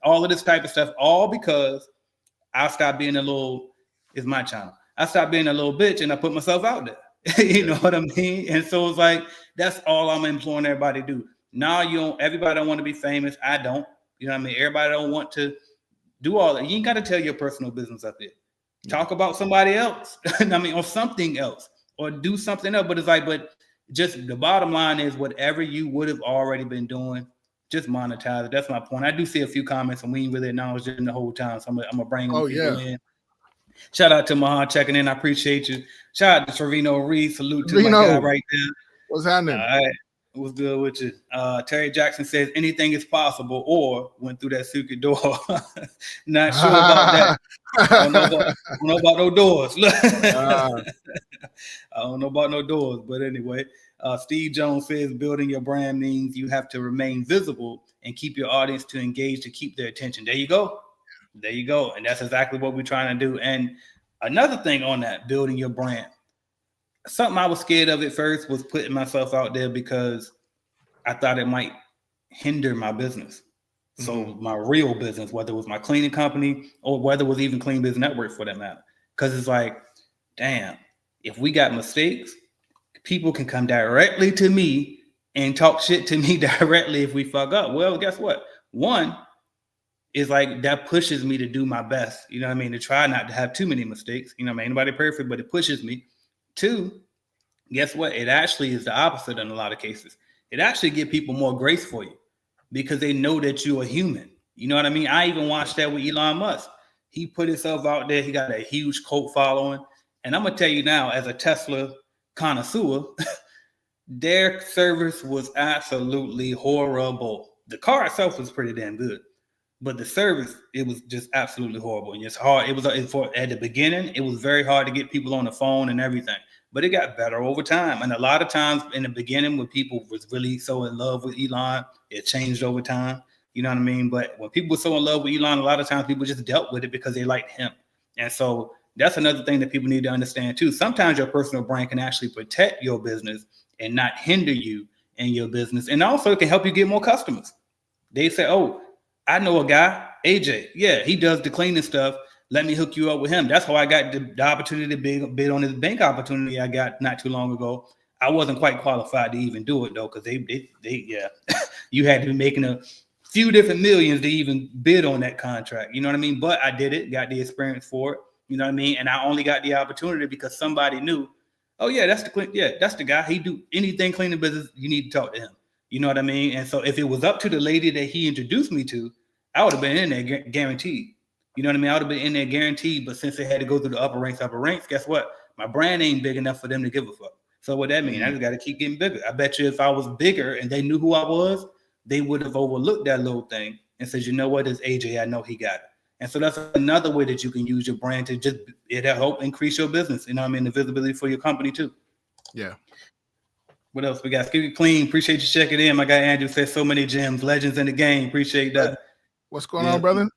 all of this type of stuff. All because I stopped being it's my channel. I stopped being a little bitch and I put myself out there. You know what I mean? And so it's like, that's all I'm imploring everybody to do. Now everybody don't want to be famous. I don't. You know what I mean? Everybody don't want to do all that. You ain't got to tell your personal business up there. Talk about somebody else. Or something else. Or do something else. But it's like, just the bottom line is whatever you would have already been doing, just monetize it. That's my point. I do see a few comments and we ain't really acknowledged them the whole time. So I'm gonna bring them in. Shout out to Mahan checking in. I appreciate you. Shout out to Trevino Reed. Salute to my guy right there. What's happening? All right. What's good with you? Terry Jackson says anything is possible or went through that secret door. Not sure about that. I don't know about no doors. I don't know about no doors. But anyway, Steve Jones says building your brand means you have to remain visible and keep your audience to engage to keep their attention. There you go. There you go. And that's exactly what we're trying to do. And another thing on that, building your brand. Something I was scared of at first was putting myself out there because I thought it might hinder my business. So my real business, whether it was my cleaning company or whether it was even Clean Business Network for that matter. Because it's like, damn, if we got mistakes, people can come directly to me and talk shit to me directly if we fuck up. Well, guess what? One, is like that pushes me to do my best, you know what I mean, to try not to have too many mistakes. You know what I mean? Anybody perfect, but it pushes me. Two, guess what? It actually is the opposite in a lot of cases. It actually gives people more grace for you because they know that you're a human. You know what I mean? I even watched that with Elon Musk. He put himself out there. He got a huge cult following. And I'm going to tell you now, as a Tesla connoisseur, their service was absolutely horrible. The car itself was pretty damn good. But the service, it was just absolutely horrible. And it's hard. At the beginning, it was very hard to get people on the phone and everything. But it got better over time. And a lot of times in the beginning, when people was really so in love with Elon, it changed over time. You know what I mean? But when people were so in love with Elon, a lot of times people just dealt with it because they liked him. And so that's another thing that people need to understand too. Sometimes your personal brand can actually protect your business and not hinder you in your business. And also it can help you get more customers. They say, oh, I know a guy, AJ. Yeah, he does the cleaning stuff. Let me hook you up with him. That's how I got the opportunity to bid on this bank opportunity I got not too long ago. I wasn't quite qualified to even do it though, because they you had to be making a few different millions to even bid on that contract. You know what I mean? But I did it, got the experience for it. You know what I mean? And I only got the opportunity because somebody knew, oh yeah, that's the guy. He do anything cleaning business. You need to talk to him. You know what I mean? And so if it was up to the lady that he introduced me to, I would have been in there guaranteed. You know what I mean? I would have been in there guaranteed. But since they had to go through the upper ranks, guess what? My brand ain't big enough for them to give a fuck. So what that mean? I just got to keep getting bigger. I bet you if I was bigger and they knew who I was, they would have overlooked that little thing and said, you know what? It's AJ. I know he got it. And so that's another way that you can use your brand to just it'll help increase your business. You know what I mean? The visibility for your company too. Yeah. What else we got? Keep it clean. Appreciate you checking in. My guy Andrew says so many gems, legends in the game. Appreciate that. What's going on, brother?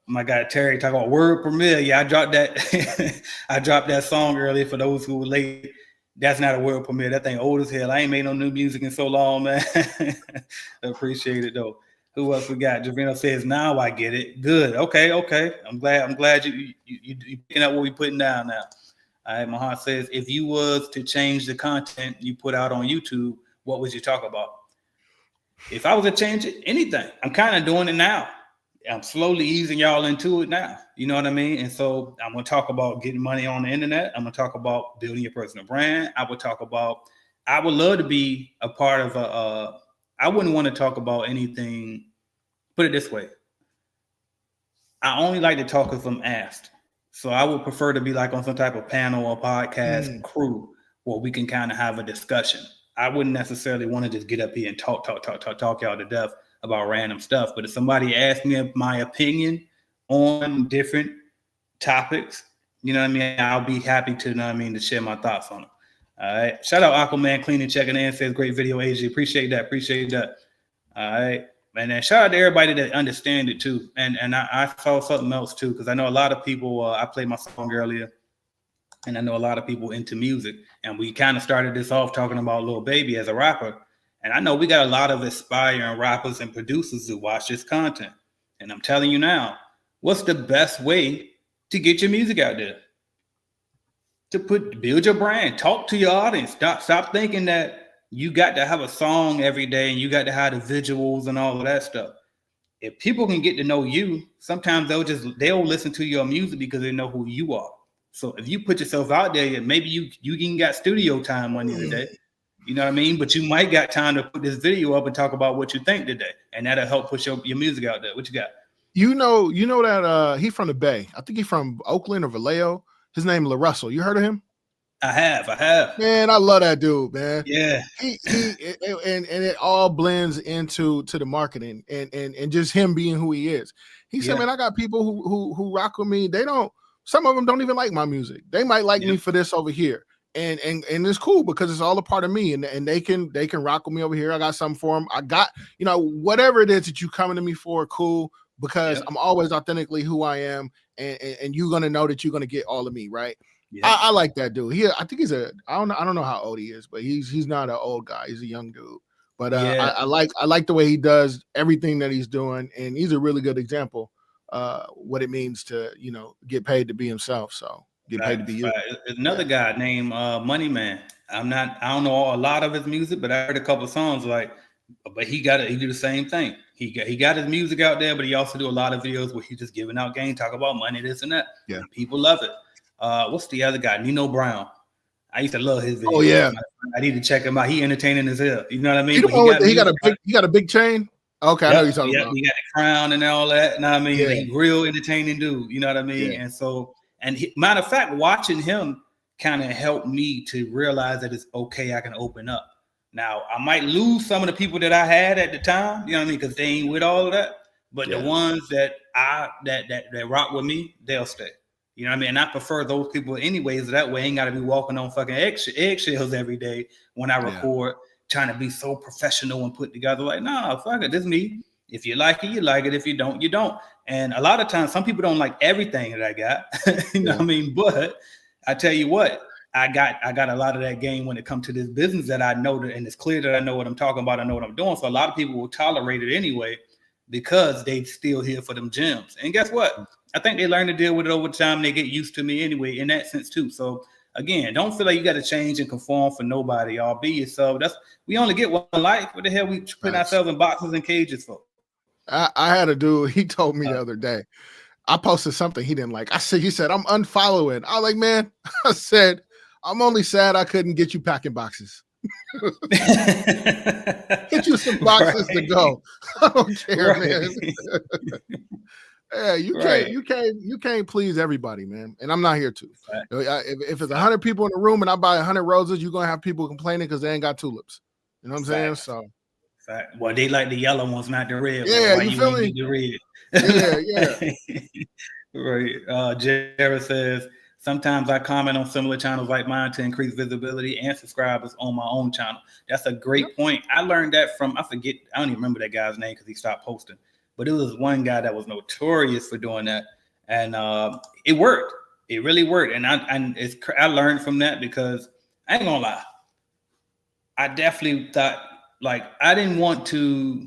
My guy Terry talking about word premiere. Yeah, I dropped that. I dropped that song earlier for those who were late. That's not a world premiere. That thing old as hell. I ain't made no new music in so long, man. Appreciate it though. Who else we got? Javino says, now I get it. Good. Okay. I'm glad you picking up what we putting down now. All right. My heart says, if you was to change the content you put out on YouTube, what would you talk about? If I was to change it, anything. I'm kind of doing it now. I'm slowly easing y'all into it now. You know what I mean? And so I'm going to talk about getting money on the internet. I'm going to talk about building your personal brand. I would love to be a part of I wouldn't want to talk about anything. Put it this way. I only like to talk if I'm asked. So I would prefer to be like on some type of panel or podcast crew where we can kind of have a discussion. I wouldn't necessarily want to just get up here and talk y'all to death about random stuff. But if somebody asked me my opinion on different topics, you know what I mean, I'll be happy to, you know what I mean, to share my thoughts on them. All right. Shout out Aquaman Cleaning, checking in, says great video, AJ. Appreciate that. All right. And then shout out to everybody that understand it too. And I saw something else too, because I know a lot of people, I played my song earlier, and I know a lot of people into music. And we kind of started this off talking about Lil Baby as a rapper. And I know we got a lot of aspiring rappers and producers who watch this content. And I'm telling you now, what's the best way to get your music out there? Build your brand, talk to your audience. Stop thinking that you got to have a song every day and you got to have the visuals and all of that stuff. If people can get to know you, sometimes they'll listen to your music because they know who you are. So if you put yourself out there, maybe you even got studio time one of the day. You know what I mean? But you might got time to put this video up and talk about what you think today. And that'll help push your music out there. What you got? You know that he from the Bay. I think he's from Oakland or Vallejo. His name is LaRussell. You heard of him? I have. Man, I love that dude, man. Yeah. He and it all blends into the marketing and just him being who he is. He said, man, I got people who rock with me. Some of them don't even like my music. They might like me for this over here. And it's cool because it's all a part of me, and they can rock with me over here. I got something for them. I got, whatever it is that you coming to me for, cool, because I'm always authentically who I am, and you're gonna know that you're gonna get all of me, right? I like that dude. I think I don't know how old he is, but he's not an old guy. He's a young dude. But I like the way he does everything that he's doing, and he's a really good example what it means to get paid to be himself. So get paid to be you. There's another guy named Money Man. I don't know a lot of his music, but I heard a couple of songs but he do the same thing. He got his music out there, but he also do a lot of videos where he's just giving out game, talk about money, this and that. Yeah, and people love it. What's the other guy? Nino Brown. I used to love his videos. Oh yeah, I need to check him out. He entertaining as hell. You know what I mean? He got a big chain. Okay, I know you're talking about. He got the crown and all that. You know what I mean? He's real entertaining dude. You know what I mean? Yeah. And so, matter of fact, watching him kind of helped me to realize that it's okay. I can open up. Now, I might lose some of the people that I had at the time. You know what I mean? Because they ain't with all of that. But the ones that rock with me, they'll stay. You know what I mean? And I prefer those people anyways. That way I ain't got to be walking on fucking eggshells every day when I record, trying to be so professional and put together. Like, nah, fuck it. This is me. If you like it, you like it. If you don't, you don't. And a lot of times, some people don't like everything that I got. You know what I mean? But I tell you what, I got a lot of that game when it comes to this business that I know that, and it's clear that I know what I'm talking about. I know what I'm doing. So a lot of people will tolerate it anyway because they still here for them gems. And guess what? I think they learn to deal with it over time. They get used to me anyway in that sense too. So again, don't feel like you got to change and conform for nobody. Y'all be yourself. We only get one life. What the hell we put ourselves in boxes and cages for? I had a dude. He told me the other day. I posted something he didn't like. He said, I'm unfollowing. I was like, man. I said, I'm only sad I couldn't get you packing boxes. Get you some boxes to go. I don't care, man. Yeah, you can't please everybody, man. And I'm not here to. If it's 100 people in the room and I buy 100 roses, you're gonna have people complaining because they ain't got tulips. You know what I'm saying? So Fact. Well, they like the yellow ones, not the red. Yeah, Why you you feel ain't me? get the red? Yeah. Right. Jared says, sometimes I comment on similar channels like mine to increase visibility and subscribers on my own channel. That's a great point. I learned that from, I don't even remember that guy's name because he stopped posting. But it was one guy that was notorious for doing that. And it worked. It really worked. And I learned from that because I ain't gonna lie. I definitely thought, like, I didn't want to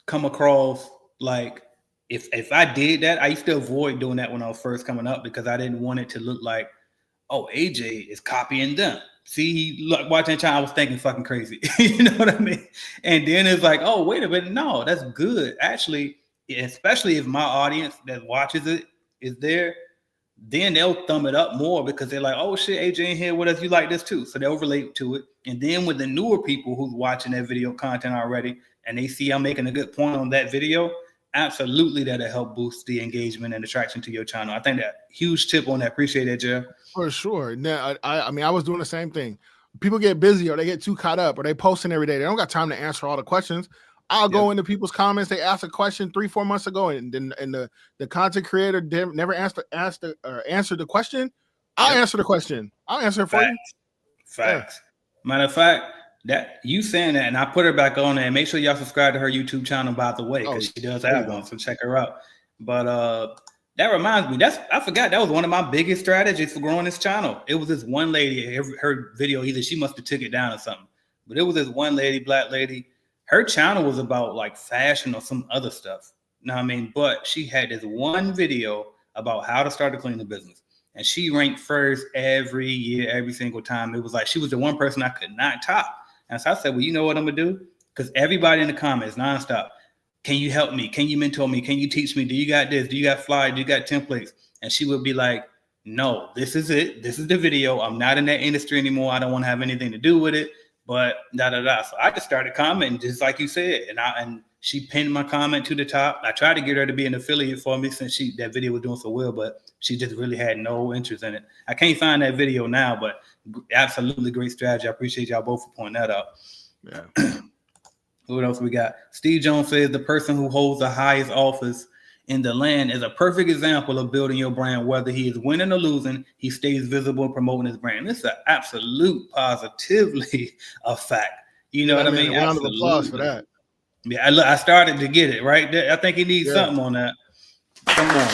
come across like, if I did that, I used to avoid doing that when I was first coming up because I didn't want it to look like, oh, AJ is copying them. See, look, watching China, I was thinking fucking crazy. You know what I mean? And then it's like, oh, wait a minute, no, that's good. Actually, especially if my audience that watches it is there, then they'll thumb it up more because they're like, oh shit, AJ in here with us, you like this too. So they'll relate to it. And then with the newer people who's watching that video content already and they see I'm making a good point on that video, absolutely that'll help boost the engagement and attraction to your channel. I think that huge tip on that. Appreciate it, Jeff. For sure. Now, I mean, I was doing the same thing. People get busy or they get too caught up or they posting every day. They don't got time to answer all the questions. I'll go into people's comments. They asked a question 3-4 months ago, and then the content creator never answered the question. I'll answer the question. I'll answer it for you. Facts. Yeah. Matter of fact, that you saying that, and I put her back on there. And make sure y'all subscribe to her YouTube channel, by the way, because she does have one. So check her out. But that reminds me, I forgot that was one of my biggest strategies for growing this channel. It was this one lady, her video, either she must have took it down or something. But it was this one lady, black lady. Her channel was about like fashion or some other stuff. You know what I mean? But she had this one video about how to start a cleaning business. And she ranked first every year, every single time. It was like she was the one person I could not top. And so I said, well, you know what I'm going to do? Because everybody in the comments nonstop, can you help me? Can you mentor me? Can you teach me? Do you got this? Do you got flyers? Do you got templates? And she would be like, no, this is it. This is the video. I'm not in that industry anymore. I don't want to have anything to do with it. But So I just started commenting just like you said. And she pinned my comment to the top. I tried to get her to be an affiliate for me since that video was doing so well, but she just really had no interest in it. I can't find that video now, but absolutely great strategy. I appreciate y'all both for pointing that out. Yeah. What else we got? Steve Jones says the person who holds the highest office in the land is a perfect example of building your brand. Whether he is winning or losing, he stays visible and promoting his brand. This is an absolute positively a fact. You know what I mean? A round of applause for that. Yeah, I started to get it right there. I think he needs something on that. Come on,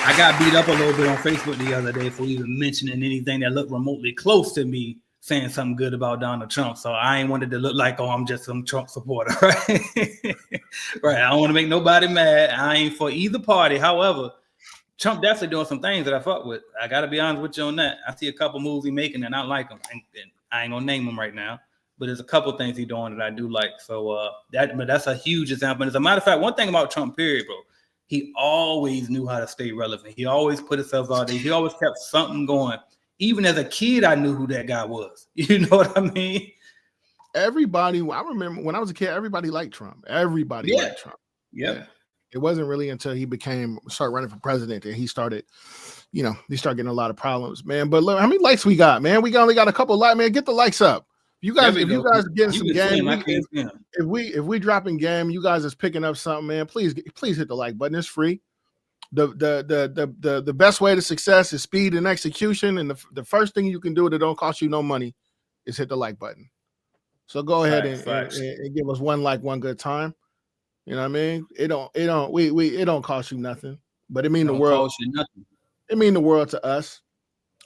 I got beat up a little bit on Facebook the other day for even mentioning anything that looked remotely close to me saying something good about Donald Trump. So I ain't wanted to look like, oh, I'm just some Trump supporter, right? Right. I don't want to make nobody mad. I ain't for either party. However, Trump definitely doing some things that I fuck with. I got to be honest with you on that. I see a couple moves he making and I like them. And I ain't going to name them right now. But there's a couple things he doing that I do like. So but that's a huge example. And as a matter of fact, one thing about Trump, period, bro, he always knew how to stay relevant. He always put himself out there. He always kept something going. Even as a kid, I knew who that guy was. You know what I mean? Everybody, I remember when I was a kid, everybody liked Trump. Everybody liked Trump. Yeah. It wasn't really until he started running for president that he started getting a lot of problems, man. But look, how many likes we got, man? We only got a couple of likes, man. Get the likes up. If you guys are getting some game, if we dropping game, you guys is picking up something, man. Please hit the like button. It's free. The best way to success is speed and execution. And the first thing you can do that don't cost you no money is hit the like button. So go ahead and give us one like one good time. You know what I mean? It don't cost you nothing, but it mean the world. It mean the world to us.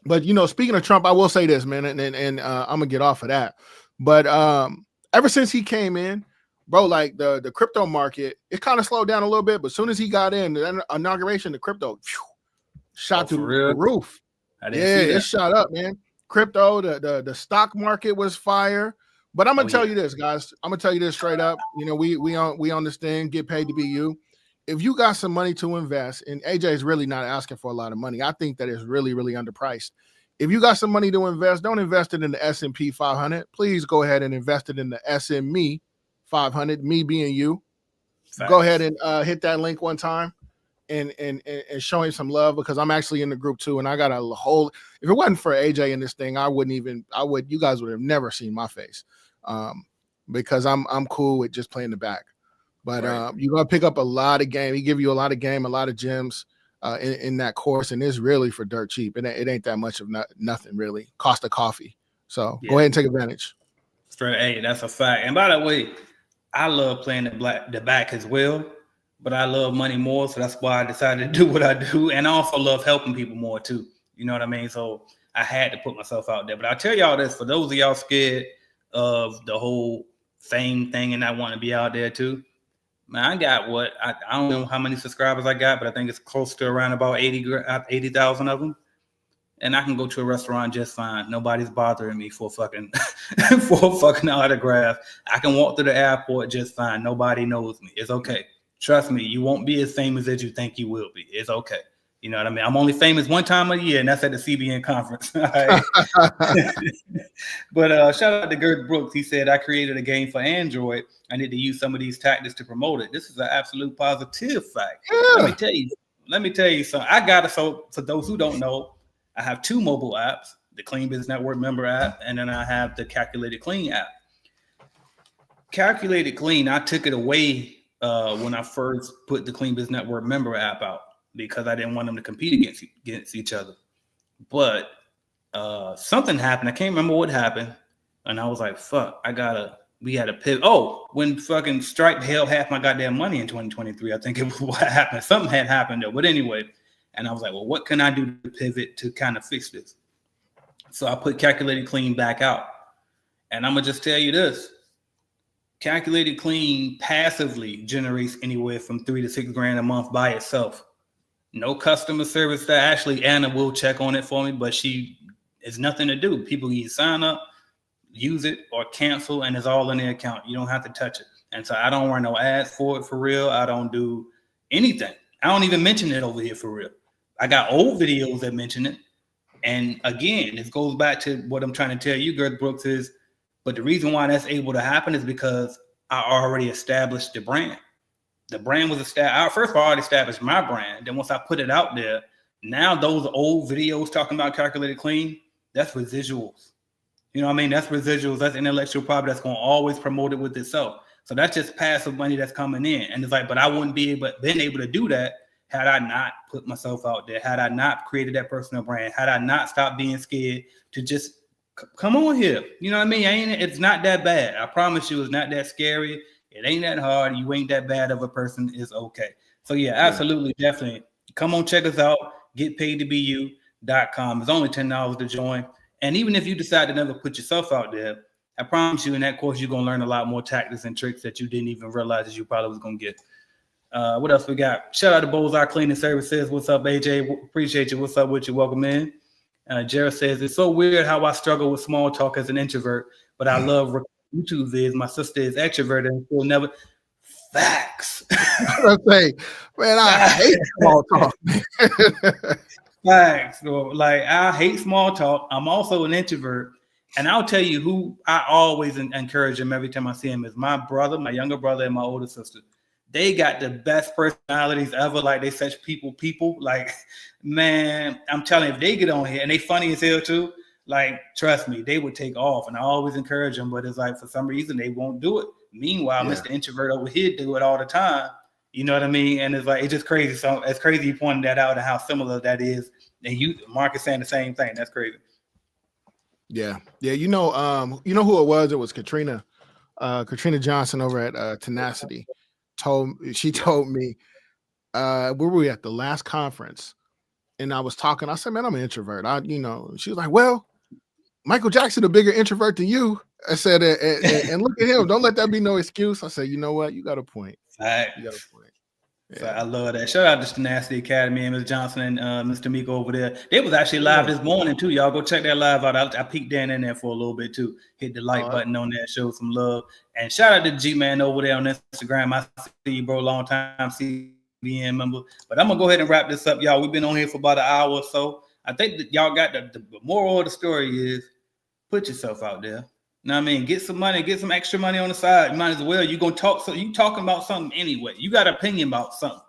But speaking of Trump, I will say this, man, and I'm gonna get off of that. But ever since he came in, bro, like the crypto market, it kind of slowed down a little bit. But as soon as he got in, the inauguration, the crypto shot through the roof. It shot up, man. Crypto, the stock market was fire. But I'm gonna tell you this, guys. I'm gonna tell you this straight up. We understand, get paid to be you. If you got some money to invest, and AJ is really not asking for a lot of money, I think that is really, really underpriced. If you got some money to invest, don't invest it in the S&P 500. Please go ahead and invest it in the SME 500. Me being you, go ahead and hit that link one time, and showing some love, because I'm actually in the group too, and I got a whole. If it wasn't for AJ in this thing, you guys would have never seen my face, because I'm cool with just playing the back. But Right. you're gonna pick up a lot of game. He give you a lot of game, a lot of gems in that course, and it's really for dirt cheap. It ain't that much of nothing really. Cost of coffee. So Yeah. go ahead and take advantage. Straight A, that's a fact. And by the way, I love playing the back as well, but I love money more, so that's why I decided to do what I do. And I also love helping people more too. You know what I mean? So I had to put myself out there. But I'll tell y'all this, for those of y'all scared of the whole fame thing and not want to be out there too, man, I got I don't know how many subscribers I got, but I think it's close to around about 80,000 of them. And I can go to a restaurant just fine. Nobody's bothering me for fucking for a fucking autograph. I can walk through the airport just fine. Nobody knows me. It's okay. Trust me, you won't be as famous as you think you will be. It's okay. You know what I mean? I'm only famous one time a year, and that's at the CBN conference. All right? But shout out to Girth Brooks. He said, I created a game for Android. I need to use some of these tactics to promote it. This is an absolute positive fact. Yeah. Let me tell you something. I got it. So for those who don't know, I have two mobile apps, the Clean Business Network member app, and then I have the Calculated Clean app. Calculated Clean, I took it away when I first put the Clean Business Network member app out because I didn't want them to compete against each other. But something happened. I can't remember what happened. And I was like, fuck, we had to pivot. Oh, when fucking Stripe held half my goddamn money in 2023, I think it was what happened. Something had happened there. But anyway, and I was like, well, what can I do to pivot to kind of fix this? So I put Calculated Clean back out. And I'm going to just tell you this. Calculated Clean passively generates anywhere from $3 to $6 grand a month by itself. No customer service. That actually Anna will check on it for me, but it's nothing to do. People either sign up, use it, or cancel, and it's all in their account. You don't have to touch it. And so I don't run no ads for it for real. I don't do anything. I don't even mention it over here for real. I got old videos that mention it. And again, this goes back to what I'm trying to tell you, Girth Brooks, is, but the reason why that's able to happen is because I already established the brand. The brand was established. First of all, I already established my brand. Then once I put it out there, now those old videos talking about Calculated Clean, that's residuals. You know what I mean? That's residuals. That's intellectual property that's going to always promote it with itself. So that's just passive money that's coming in. And it's like, but I wouldn't been able to do that had I not put myself out there, had I not created that personal brand, had I not stopped being scared to just come on here. You know what I mean? It's not that bad. I promise you, it's not that scary. It ain't that hard. You ain't that bad of a person. It's okay. So yeah, absolutely, definitely. Come on, check us out. GetPaidToBeYou.com. It's only $10 to join. And even if you decide to never put yourself out there, I promise you in that course, you're going to learn a lot more tactics and tricks that you didn't even realize that you probably was going to get. What else we got? Shout out to Bullseye Cleaning Services. What's up, AJ? Appreciate you. What's up with you? Welcome in. Jared says, it's so weird how I struggle with small talk as an introvert, but I love YouTube vids. My sister is extroverted and she'll never. Facts. I say, man, I hate small talk. Facts. Like, I hate small talk. I'm also an introvert. And I'll tell you who I always encourage him every time I see him is my brother, my younger brother, and my older sister. They got the best personalities ever. Like, they such people. Like, man, I'm telling you, if they get on here and they funny as hell too, like, trust me, they would take off. And I always encourage them, but it's like, for some reason, they won't do it. Meanwhile, Mr. Introvert over here do it all the time. You know what I mean? And it's like, it's just crazy. So it's crazy you pointed that out and how similar that is. And Mark is saying the same thing. That's crazy. Yeah. You know who it was? It was Katrina Johnson over at Tenacity. She told me, where were we at the last conference? And I was talking. I said, man, I'm an introvert. She was like, well, Michael Jackson, a bigger introvert than you. I said, and look at him. Don't let that be no excuse. I said, you know what? You got a point. Right. You got a point. Yeah. I love that. Shout out to Tenacity Academy and Ms. Johnson and Mr. Miko over there. They was actually live this morning too. Y'all go check that live out. I peeked down in there for a little bit too. Hit the like button on there, show some love. And shout out to G-Man over there on Instagram. I see you, bro. Long time CBN member. But I'm gonna go ahead and wrap this up, y'all. We've been on here for about an hour or so. I think that y'all got the moral of the story is put yourself out there. You know what I mean? Get some money, get some extra money on the side. You might as well. You gonna talk. So you talking about something anyway. You got an opinion about something.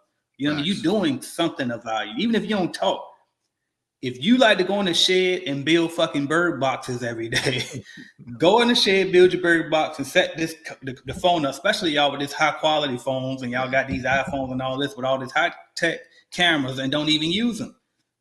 You know what I mean? You're doing something of value, even if you don't talk. If you like to go in the shed and build fucking bird boxes every day, go in the shed, build your bird box, and set the phone up, especially y'all with this high quality phones, and y'all got these iPhones and all this with all this high tech cameras and don't even use them.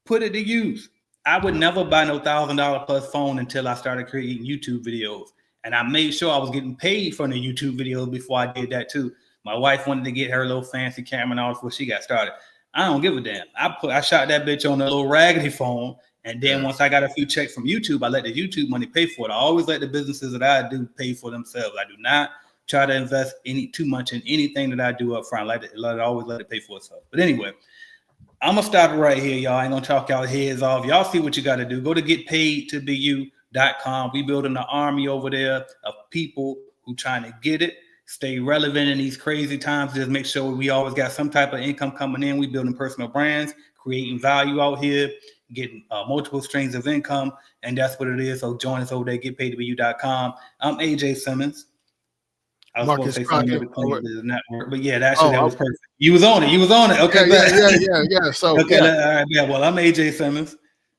Put it to use. I would never buy no $1,000 plus phone until I started creating YouTube videos. And I made sure I was getting paid for the YouTube videos before I did that too. My wife wanted to get her little fancy camera and all before she got started. I don't give a damn. I shot that bitch on a little raggedy phone. And then once I got a few checks from YouTube, I let the YouTube money pay for it. I always let the businesses that I do pay for themselves. I do not try to invest too much in anything that I do up front. I always let it pay for itself. But anyway, I'm going to stop it right here, y'all. I ain't going to talk y'all heads off. Y'all see what you got to do. Go to getpaidtobeYou.com. We building an army over there of people who trying to get it. Stay relevant in these crazy times. Just make sure we always got some type of income coming in. We building personal brands, creating value out here, getting multiple streams of income, and that's what it is. So join us over there, getpaidtobeYou.com. I'm AJ Simmons. I was Marcus supposed to say Crockett. something network, but yeah, that was perfect. You was on it. Okay, yeah. So okay, all right, yeah. Well, I'm AJ Simmons.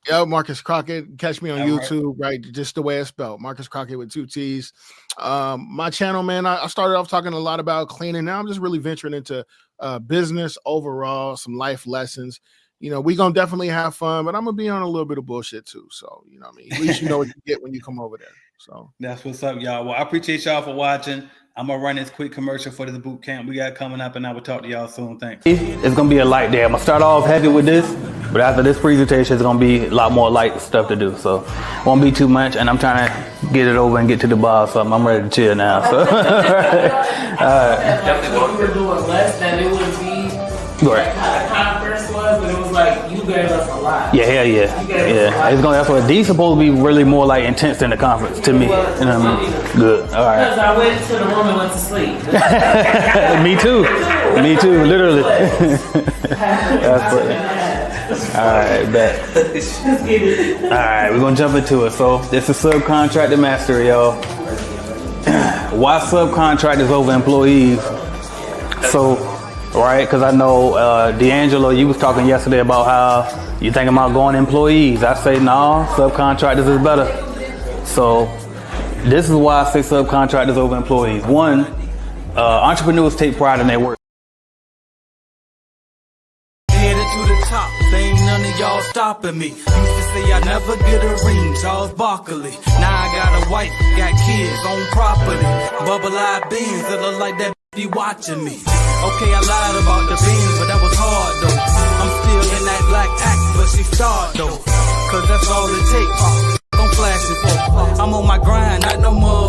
Yeah, Marcus Crockett. Catch me on YouTube, right? Just the way it's spelled. Marcus Crockett with 2 T's. My channel, man, I started off talking a lot about cleaning. Now I'm just really venturing into business overall, some life lessons. You know, we're going to definitely have fun, but I'm going to be on a little bit of bullshit too. So, you know what I mean? At least you know what you get when you come over there. So that's what's up, y'all. Well, I appreciate y'all for watching. I'm going to run this quick commercial for this boot camp we got coming up, and I will talk to y'all soon. Thanks. It's going to be a light day. I'm going to start off heavy with this, but after this presentation, it's going to be a lot more light stuff to do. So it won't be too much, and I'm trying to get it over and get to the bar or something. I'm ready to chill now. So. All right. If we were doing less, then it would be right. like how the conference was, but it was like you gave us a lot. Yeah, hell yeah. It's gonna. That's what D's supposed to be really more like intense than the conference to me. You know what I mean? Good. All right. Because I went to the room and went to sleep. Me too. Me too. Literally. That's funny. All right, bet. All right, we're gonna jump into it. So this is subcontractor mastery, y'all. Why subcontractors over employees? So, right, because I know D'Angelo, you was talking yesterday about how you think about going employees. I say no, subcontractors is better. So this is why I say subcontractors over employees. One, entrepreneurs take pride in their work. Headed to the top, there ain't none of y'all stopping me. Used to say I never get a ring, Charles Barkley. Now I got a wife, got kids, on property. Bubble-eyed beans that look like that be watching me. Okay, I lied about the beans, but that was hard though. I'm still in that black act, but she starred though. Cause that's all it takes. I'm flashing for. I'm on my grind, not no more